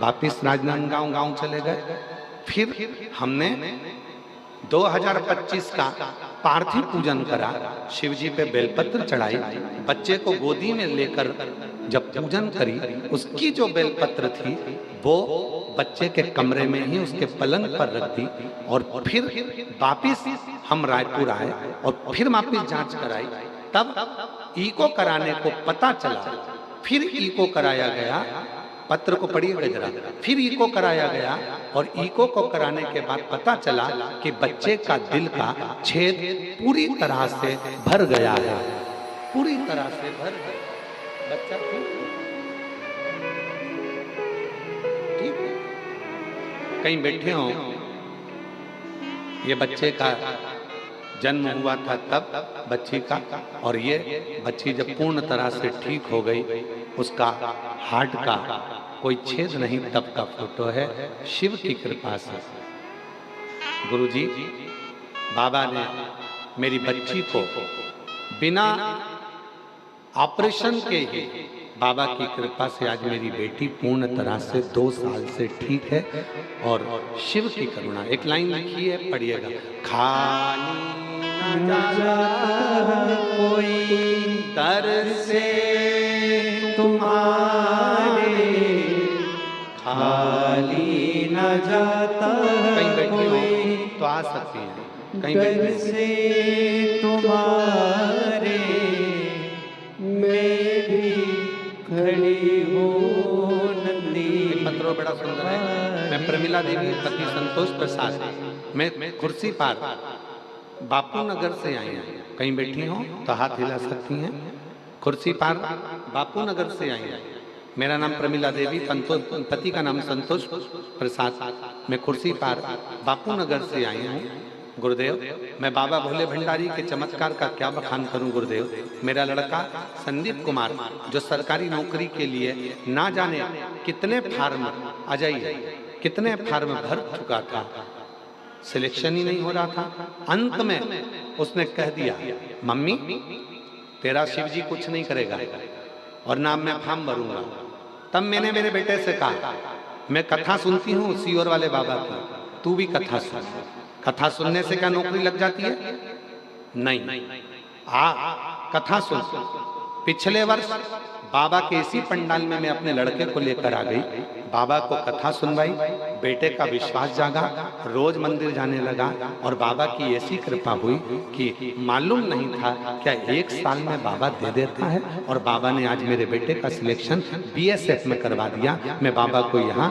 S1: वापिस राजनांदगांव गांव चले गए। फिर हमने 2025 का पार्थिव पूजन करा, शिवजी पे बेलपत्र चढ़ाई, बच्चे को गोदी में लेकर जब पूजन करी, उसकी जो बेलपत्र थी वो बच्चे के कमरे में ही उसके पलंग पर रख दी, और फिर वापिस हम रायपुर आए और फिर वापिस जांच कराई। तब इको कराने को पता चला, फिर इको कराया गया, पत्र को पढ़िएगा जरा, फिर इको कराया गया, और इको को कराने के बाद पता चला कि बच्चे का दिल का छेद पूरी तरह से भर गया है, पूरी तरह से भर गया। बच्चा ठीक है, कहीं बैठे हो, ये बच्चे का जन्म हुआ था तब बच्ची का, और ये बच्ची जब पूर्ण तरह से ठीक हो गई, उसका हार्ट का कोई छेद नहीं, तब का फोटो है, शिव की कृपा से। गुरुजी, बाबा ने मेरी बच्ची को बिना ऑपरेशन के ही, बाबा की कृपा से आज मेरी बेटी पूर्ण तरह से 2 साल से ठीक है, और शिव की करुणा। एक लाइन लिखी है, पढ़िएगा। खाली न जा कोई दर से तुम्हारे, खाली न जाता कहीं बैठी हो तो आ सकती है, कहीं बैठी से तुम्हारे मैं भी खड़ी हूँ नंदी। पत्रों बड़ा सुंदर है। मैं प्रमिला देवी पति संतोष प्रसाद, मैं कुर्सी पार बापू नगर से आई हूँ, कहीं बैठी हो तो हाथ हिला सकती हैं। कुर्सी पार बापू नगर से आई हैं। मेरा नाम प्रमिला देवी, पति का नाम संतोष प्रसाद, मैं कुर्सी पार बापू नगर से आई हूँ। गुरुदेव, मैं बाबा भोले भंडारी के चमत्कार का क्या बखान करूं गुरुदेव। मेरा लड़का संदीप कुमार जो सरकारी नौकरी के लिए ना जाने कितने फार्म, आ जाइए, कितने फार्म भर चुका था, सिलेक्शन ही नहीं हो रहा था। अंत में उसने कह दिया, मम्मी तेरा शिवजी कुछ नहीं करेगा और ना मैं फार्म भरूंगा। तब मैंने मेरे बेटे से कहा, मैं कथा सुनती हूँ सीहोर वाले बाबा की, तू भी कथा सुन। कथा सुनने से क्या नौकरी लग जाती है? नहीं। कथा सुन। पिछले वर्ष बाबा के इसी पंडाल में मैं अपने लड़के को लेकर आ गई, बाबा को कथा सुनवाई, बेटे का विश्वास जागा, रोज मंदिर जाने लगा, और बाबा की ऐसी कृपा हुई कि मालूम नहीं था क्या 1 साल में बाबा दे देता है। और बाबा ने आज मेरे बेटे का सिलेक्शन BSF में करवा दिया। मैं बाबा को यहाँ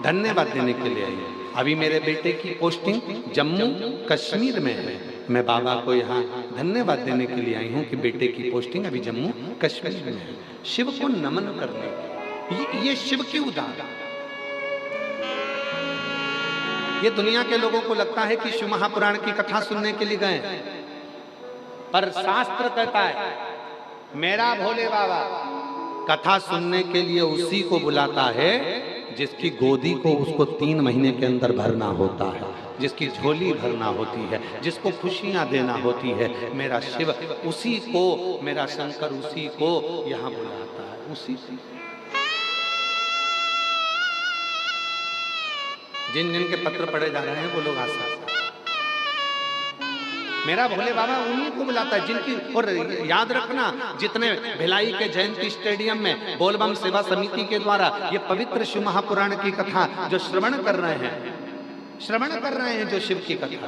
S1: धन्यवाद देने के लिए आई। अभी मेरे बेटे की पोस्टिंग जम्मू कश्मीर में है। मैं बाबा को यहाँ धन्यवाद देने के लिए आई हूँ कि बेटे की पोस्टिंग अभी जम्मू कश्मीर में है। शिव को नमन करने, ये शिव की उदाहरण। ये दुनिया के लोगों को लगता है कि शिव महापुराण की कथा सुनने के लिए गए, पर शास्त्र कहता है मेरा भोले बाबा कथा सुनने के लिए उसी को बुलाता है जिसकी गोदी को उसको 3 महीने के अंदर भरना होता है, जिसकी झोली भरना होती है, जिसको खुशियां देना होती है, मेरा शिव उसी को, मेरा शंकर उसी को यहाँ बुलाता है, उसी से। जिन जिन के पत्र पढ़े जा रहे हैं वो लोग आशा, मेरा भोले बाबा उन्हीं को बुलाता है जिनकी। और याद रखना, जितने भिलाई के जयंती स्टेडियम में बोलबम सेवा समिति के द्वारा ये पवित्र शिव महापुराण की कथा जो श्रवण कर रहे हैं जो शिव की कथा,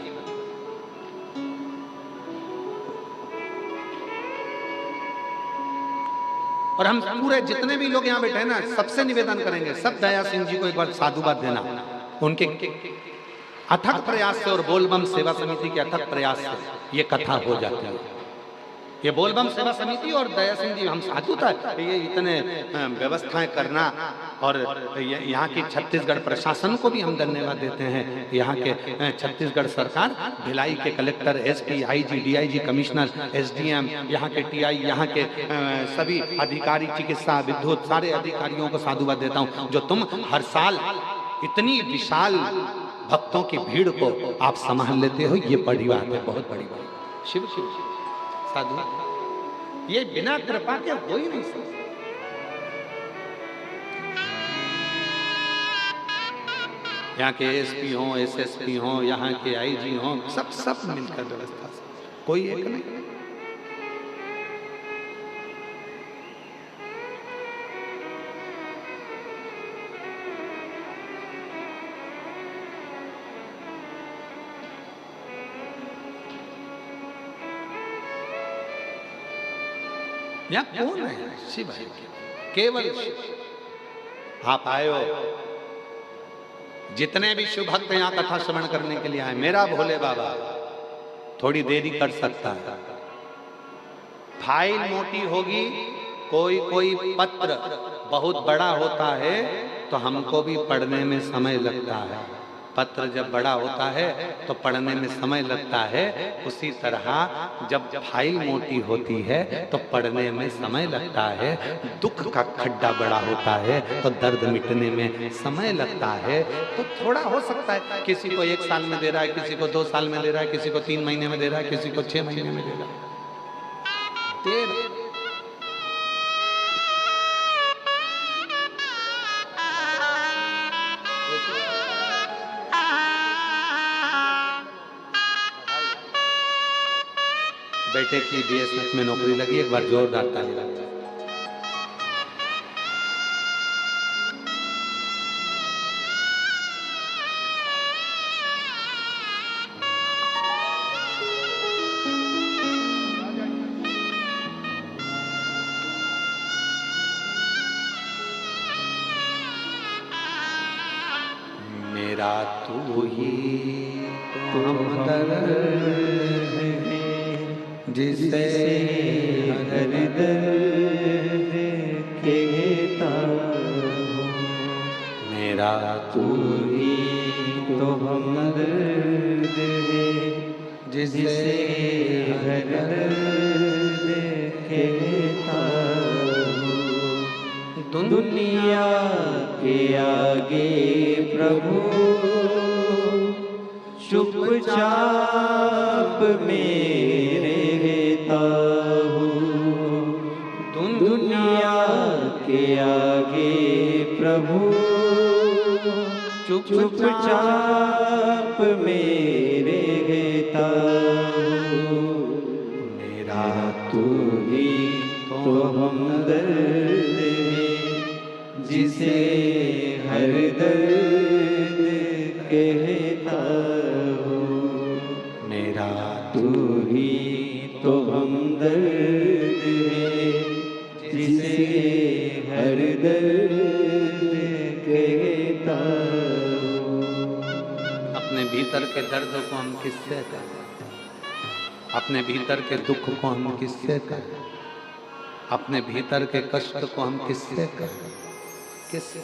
S1: और हम पूरे जितने भी लोग यहाँ बैठे हैं ना, सबसे निवेदन करेंगे, सब दया सिंह जी को एक बार साधुवाद देना, उनके अथक प्रयास से और बोलबम सेवा समिति के अथक प्रयास से ये कथा हो जाती है। ये बोलबम सेवा समिति और दया सिंह जी, हम साधु था, ये इतने व्यवस्थाएं करना, और यहाँ की छत्तीसगढ़ प्रशासन को भी हम धन्यवाद देते हैं। यहाँ के छत्तीसगढ़ सरकार, भिलाई के collector, SP, IG, DIG, commissioner, SDM, यहाँ के टीआई, यहाँ के सभी अधिकारी, चिकित्सा, विद्युत, सारे अधिकारियों को साधुवाद देता हूँ, जो तुम हर साल इतनी विशाल भक्तों की भीड़ को आप संभाल लेते हो। ये बड़ी बात है, बहुत बड़ी बात। शिव शिव साधु, ये बिना कृपा के हो ही नहीं सकता। यहाँ के एसपी हो, एसएसपी हो, यहाँ के आईजी हो, सब मिलकर व्यवस्था से, कोई एक नहीं। यहाँ कौन है? शिव है, केवल शिव। आप आए हो, जितने भी शिव भक्त यहाँ कथा श्रवण करने के लिए आए, मेरा भोले बाबा थोड़ी देरी कर सकता है। फाइल मोटी होगी, कोई पत्र बहुत बड़ा होता है तो हमको भी पढ़ने में समय लगता है। पत्र जब बड़ा होता है तो पढ़ने में समय लगता है, उसी तरह जब फाइल मोटी होती है तो पढ़ने में समय लगता है। दुख का खड्डा बड़ा होता है तो दर्द मिटने में समय लगता है। तो थोड़ा हो सकता है, किसी को 1 साल में दे रहा है, किसी को 2 साल में दे रहा है, किसी को 3 महीने में दे रहा है, किसी को 6 महीने में दे रहा है। बेटे की बीएसएफ में नौकरी लगी, एक बार जोरदार ताली लगी। मेरा तू ही तो हमदर्द है, जिसे हर दर्द कहता हूँ। मेरा तू ही तो हमदर्द है, जिसे हर दर्द कहता हूँ। दुनिया के आगे प्रभु चुपचाप मेरे रहता हूँ। दुनिया के आगे प्रभु चुपचाप मेरे रहता हूँ। मेरा तू ही तो हमदर्द है, जिसे हर दर्द कहता हूँ। मेरा तू ही तो हमदर्द है, जिसे हर दर्द कहता हूँ। अपने भीतर के दर्द को हम किससे कहें? अपने भीतर के दुख को हम किससे कहें? अपने भीतर के कष्ट को हम किससे कहें? किससे?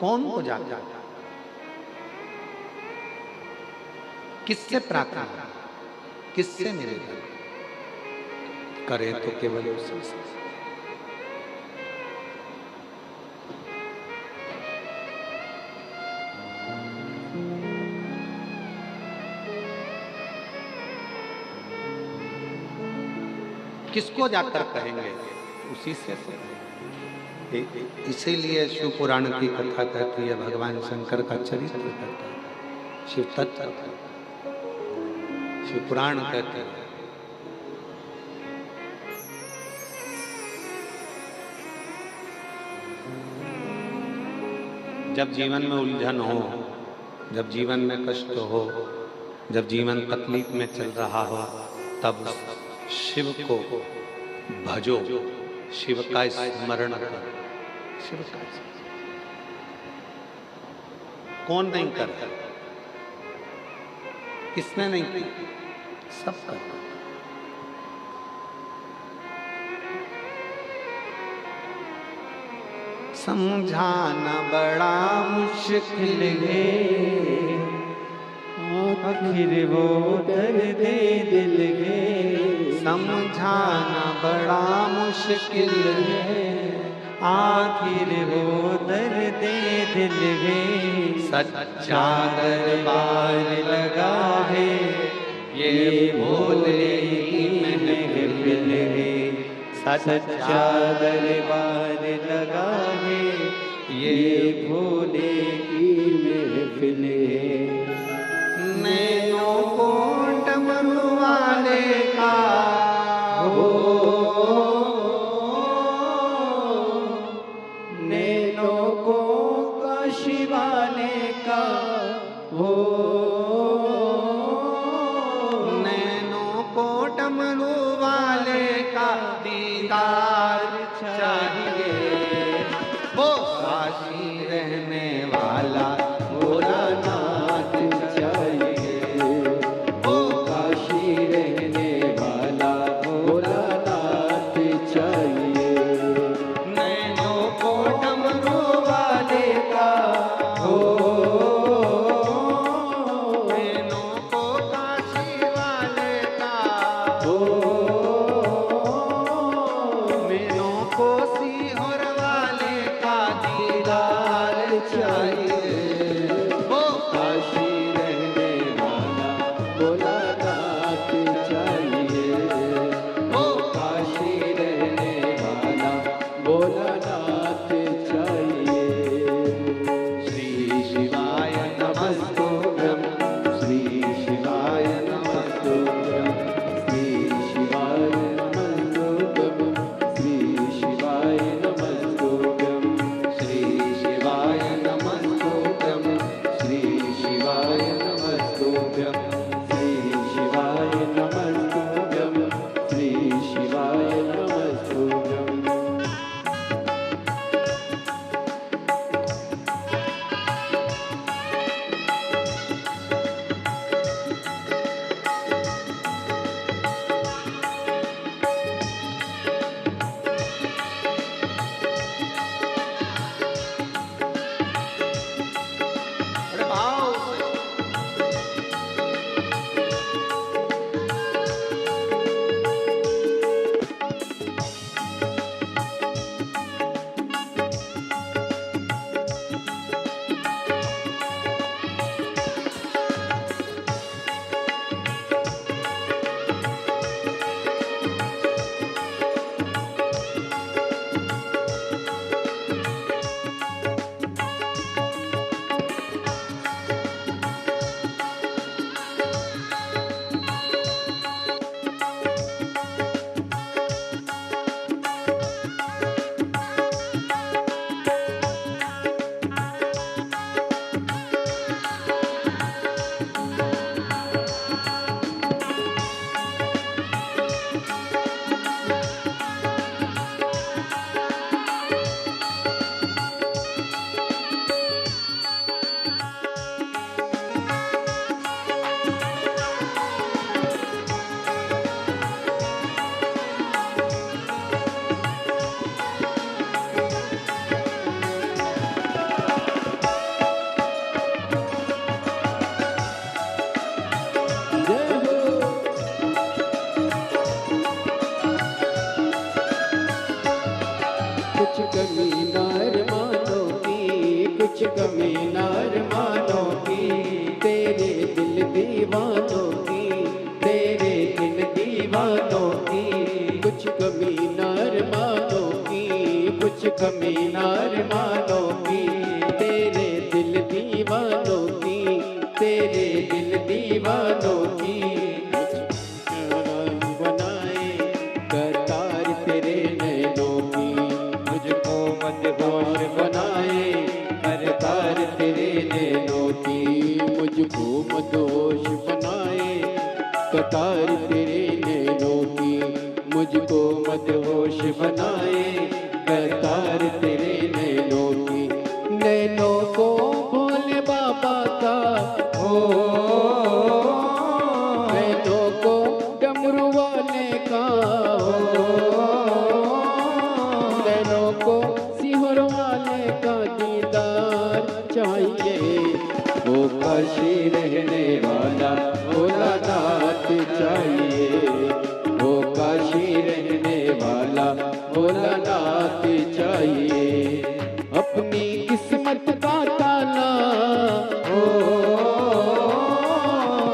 S1: कौन को जाता है? किससे प्रार्थना, किससे मिलेगा? करे तो केवल उसी से। किसको जाकर कहेंगे? उसी से। इसीलिए शिव पुराण की कथा कहती है, भगवान शंकर का चरित्र कहता है, शिव तत्व शिव पुराण कहते हैं। जब जीवन में उलझन हो, जब जीवन में कष्ट हो, जब जीवन तकलीफ में चल रहा हो, तब शिव को भजो, शिव का स्मरण करो। शिव का कौन नहीं करता? किसने नहीं किया? सब करता। समझाना बड़ा मुश्किल है,
S2: आखिर वो दर्द दिल है।
S1: समझाना बड़ा मुश्किल है,
S2: आखिर वो दर्द दिल है।
S1: सच्चा दरबार लगा है, ये भोले की महफिल है।
S2: सच्चा दरबार लगा है, ये भोले की महफिल है।
S1: नैनों को डमरू वाले का हो,
S2: नैनों को काशी वाले का हो।
S1: नैनों को डमरू वाले का दीदार चाहिए। वो काशी रहने वाला
S2: भोलानाथ चाहिए, वो काशी रहने वाला भोलानाथ चाहिए।
S1: नैनों को डमरू वाले
S2: का हो,
S1: नैनों को काशी वाले का
S2: हो,
S1: नैनों को सीहोर वाले का दीदार चाहिए। वो
S2: काशी रहने वाला भोलानाथ चाहिए,
S1: वो
S2: काशी रहने वाला भोलानाथ चाहिए।
S1: श्री शिवाय नमस्तुभ्यं,
S2: श्री शिवाय नमस्तुभ्यं, श्री शिवाय नमस्तुभ्यं, श्री शिवाय नमस्तुभ्यं,
S1: श्री शिवाय नमस्तुभ्यं,
S2: श्री शिवाय नमस्तुभ्यं, श्री शिवाय नमस्तुभ्यं, श्री शिवाय नमस्तुभ्यं।
S1: बड़े भाव से। कुछ कमी नार मानो की, कुछ कमी नार मानो की, तेरे दिल दीवानों की, तेरे दिल दीवानों की। कुछ
S2: कुछ कमी नार मानो की, कुछ कमी नार मानो की, तेरे दिल दीवानों की, तेरे दिल दीवानों की। बनाए कतार तेरे नैनों की, मुझको मदहोश बनाए कतार तेरे नैनों की, मुझको मदहोश बनाए कतार तेरे नैनों की, मुझको मदहोश बनाए कतार तेरे नैनों की। नैनों को भोले बाबा का हो, नैनों को डमरू वाले का हो, नैनों को सिहर वाले का दीदार चाहिए। वो काशी रहने वाला भोलानाथ चाहिए, वो काशी रहने वाला भोलानाथ चाहिए। अपनी किस्मत का ताला हो,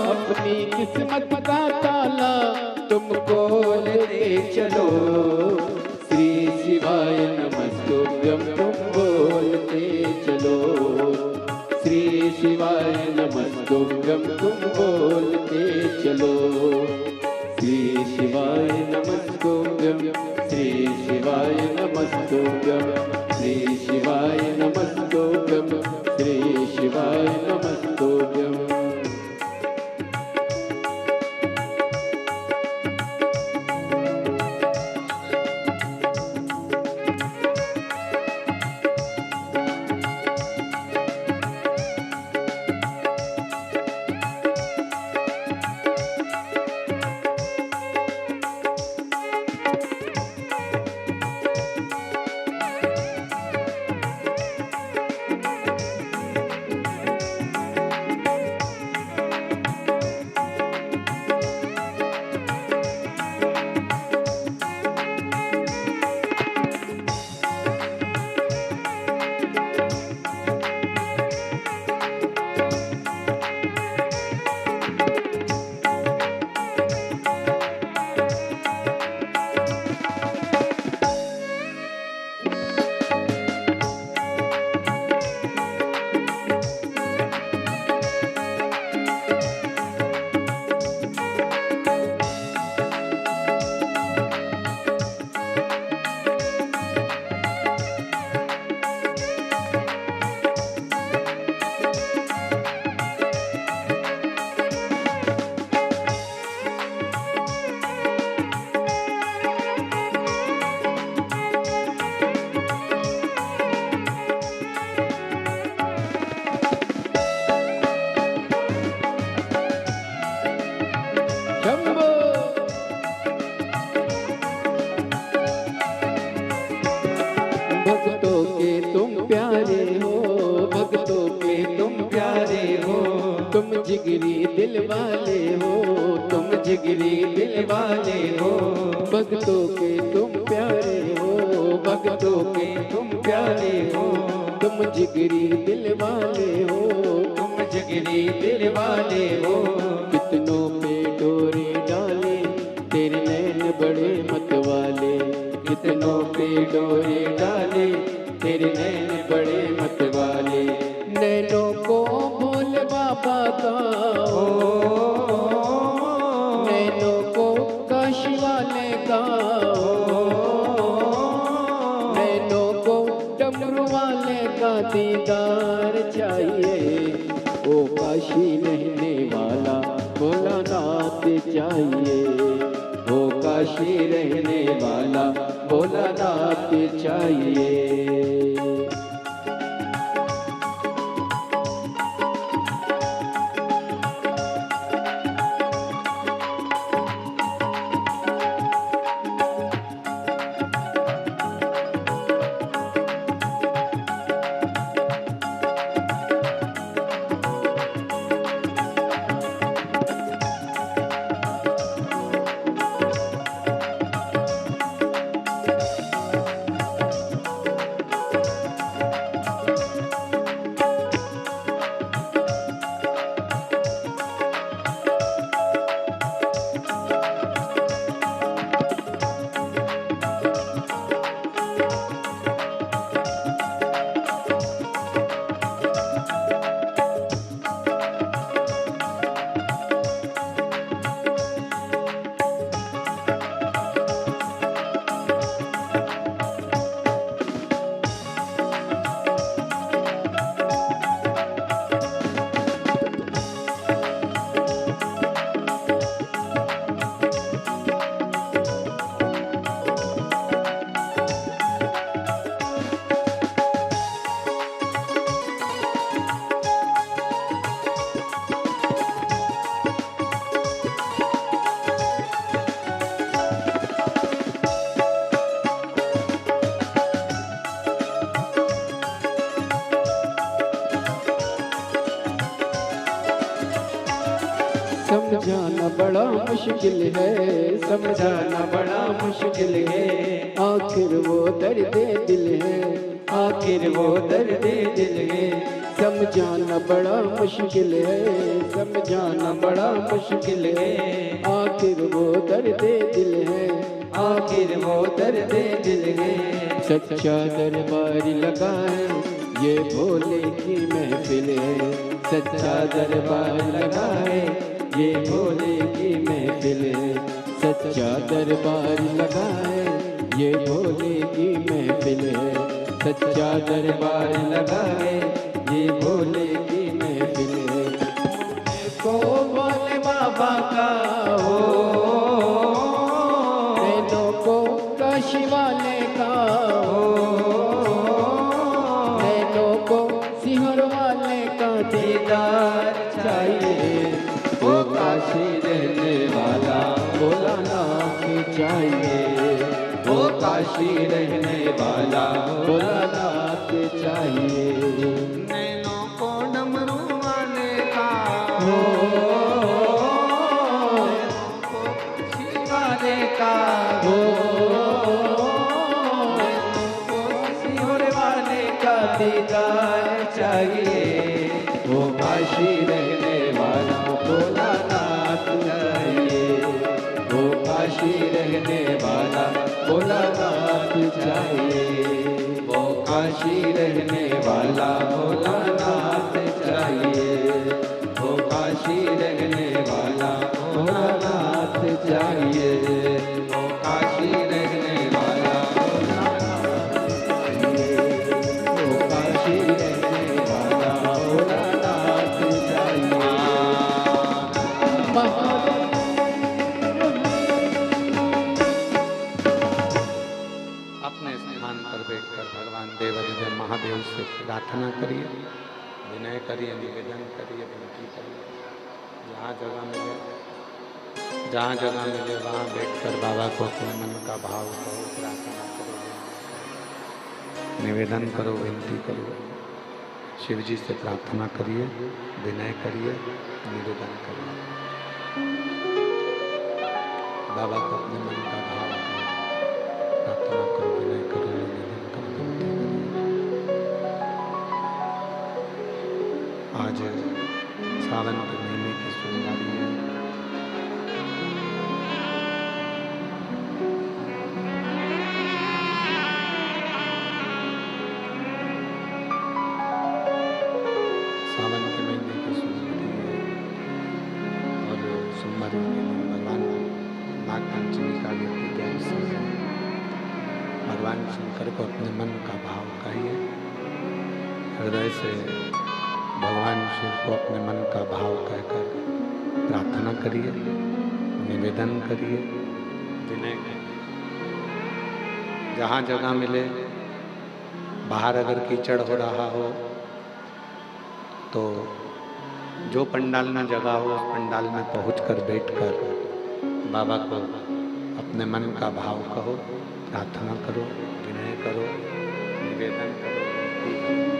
S2: अपनी किस्मत का ताला तुम खोलते चलो। श्री शिवाय नमस्तुभ्यं तुम बोलते चलो, श्री शिवाय नमस्तुभ्यं तुम बोलते चलो। श्री शिवाय नमस्तुभ्यं, श्री शिवाय नमस्तुभ्यं, श्री शिवाय नमस्तुभ्यं, श्री शिवाय नमस्तुभ्यं। भक्तों के तुम प्यारे हो, भक्तों के तुम प्यारे हो, तुम जिगरी दिल वाले हो, तुम जिगरी दिल वाले हो। भक्तों के तुम प्यारे हो, भक्तों के तुम प्यारे हो, तुम जिगरी दिल वाले हो, तुम जिगरी दिल वाले हो। कितनों पे डोरी डाले तेरे नैन बड़े मतवाले, कितनों पे डोरी डाले तेरे नैन बड़े मतवाले। नैनों को भोले बाबा का हो, नैनों को काशी वाले का हो, नैनों को डमरू वाले का दीदार चाहिए। ओ काशी रहने वाला भोलानाथ चाहिए, ओ काशी रहने वाला भोलानाथ चाहिए। बड़ा मुश्किल है, समझाना बड़ा मुश्किल है। आखिर वो दर्द दिल है, आखिर वो दर्द दिल है। समझाना बड़ा मुश्किल है, समझाना बड़ा मुश्किल है। आखिर वो दर्द दिल है, आखिर वो दर्द दिल है। सच्चा दरबार लगा है, ये भोले की महफिल है। सच्चा दरबार लगा है, ये भोले की महफिल है। सच्चा दरबार लगा है, ये भोले की महफिल है। सच्चा दरबार लगा है, ये भोले की महफिल है। को भोले बाबा का हो, नैनों को काशी वाले का हो, नैनों को सिहर वाले का दीदार चाहिए। वो काशी रहने वाला भोलानाथ चाहिए, वो काशी रहने वाला भोलानाथ चाहिए।
S1: नैनों को डमरू वाले का
S2: हो,
S1: वाले का
S2: हो, सिहोर वाले का दीदार चाहिए। वो काशी रहने वाला भोलानाथ चाहिए, वो काशी रहने वाला भोलानाथ चाहिए। वो काशी रहने वाला भोलानाथ चाहिए, वो काशी रहने वाला भोलानाथ चाहिए। वो काशी रहने वाला भोलानाथ चाहिए, वो काशी रहने वाला भोलानाथ चाहिए।
S1: अपने स्थान पर बैठकर भगवान देवाधिदेव महादेव से प्रार्थना करिए, विनय करिए, निवेदन करिए, विनती करिए। जहाँ जगह मिले, जहाँ जगह मिले वहाँ बैठकर बाबा को अपने मन का भाव करो, प्रार्थना करो, निवेदन करो, विनती करो। शिव जी से प्रार्थना करिए, विनय करिए, निवेदन करिए। बाबा को अपने मन का भाव प्रार्थना करो, विनय करो, निवेदन करो, विनती करो। आज सावन के महीने की सोमवारी है। सावन के महीने की सोमवारी है और सोमवारी के दिन भगवान नागपंचमी का व्यक्ति ज्ञान से भगवान शंकर को अपने मन का भाव कहिए, हृदय से भगवान शिव को अपने मन का भाव कहकर प्रार्थना करिए, निवेदन करिए, विनय करिए। जहाँ जगह मिले, बाहर अगर कीचड़ हो रहा हो तो जो पंडाल में जगह हो उस पंडाल में पहुंचकर बैठकर बाबा को अपने मन का भाव कहो, प्रार्थना करो, विनय करो, निवेदन करो, विनती करो।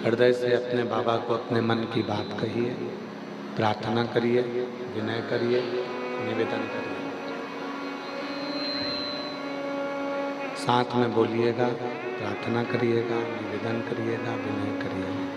S1: हृदय से अपने बाबा को अपने मन की बात कहिए, प्रार्थना करिए, विनय करिए, निवेदन करिए। साथ में बोलिएगा, प्रार्थना करिएगा, निवेदन करिएगा, विनय करिएगा।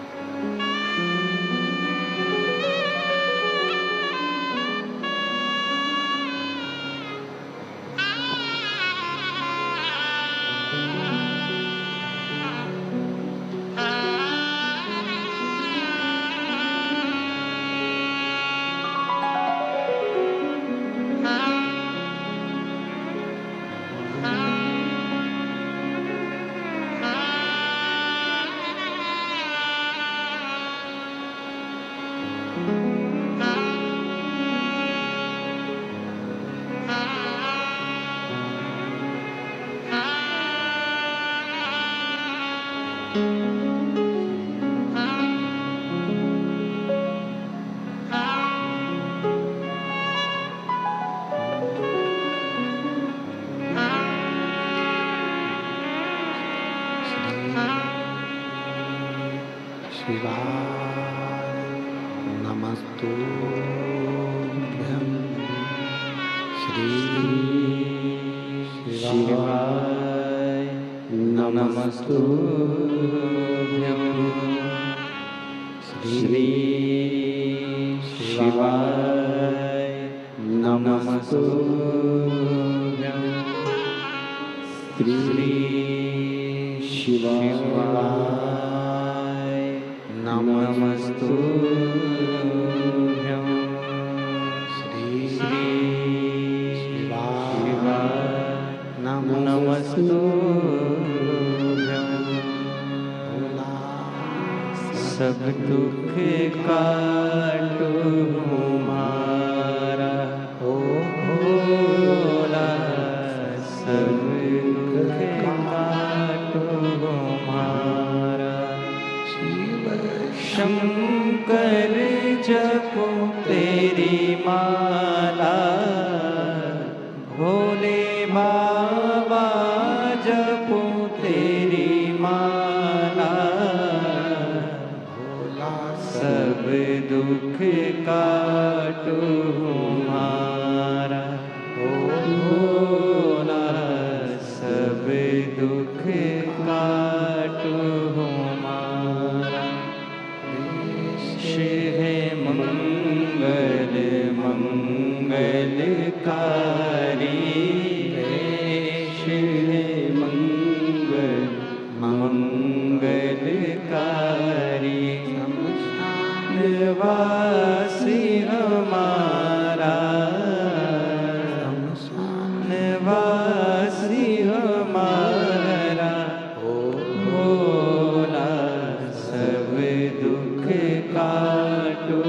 S1: नमस्तुभ्यं श्री
S2: शिवाय नमस्तुभ्यं श्री शिवाय नमस्तुभ्यं श्री शिवाय नमस्तुभ्यं श्री शिवाय नमस्तुभ्यं सब दुख काटो हमारा भोला, सब दुख काटो हमारा। शंकर जपो तेरी माला, भोले बाबा जपो तेरी माला, सब दुख काटो हमारा भोला, सब दुख काटो हमारा। देश है मंगल मंगलकारी, देश है मंगल मंगलकारी। निवासी हमारा, निवासी हमारा भोला, सब दुख काटो।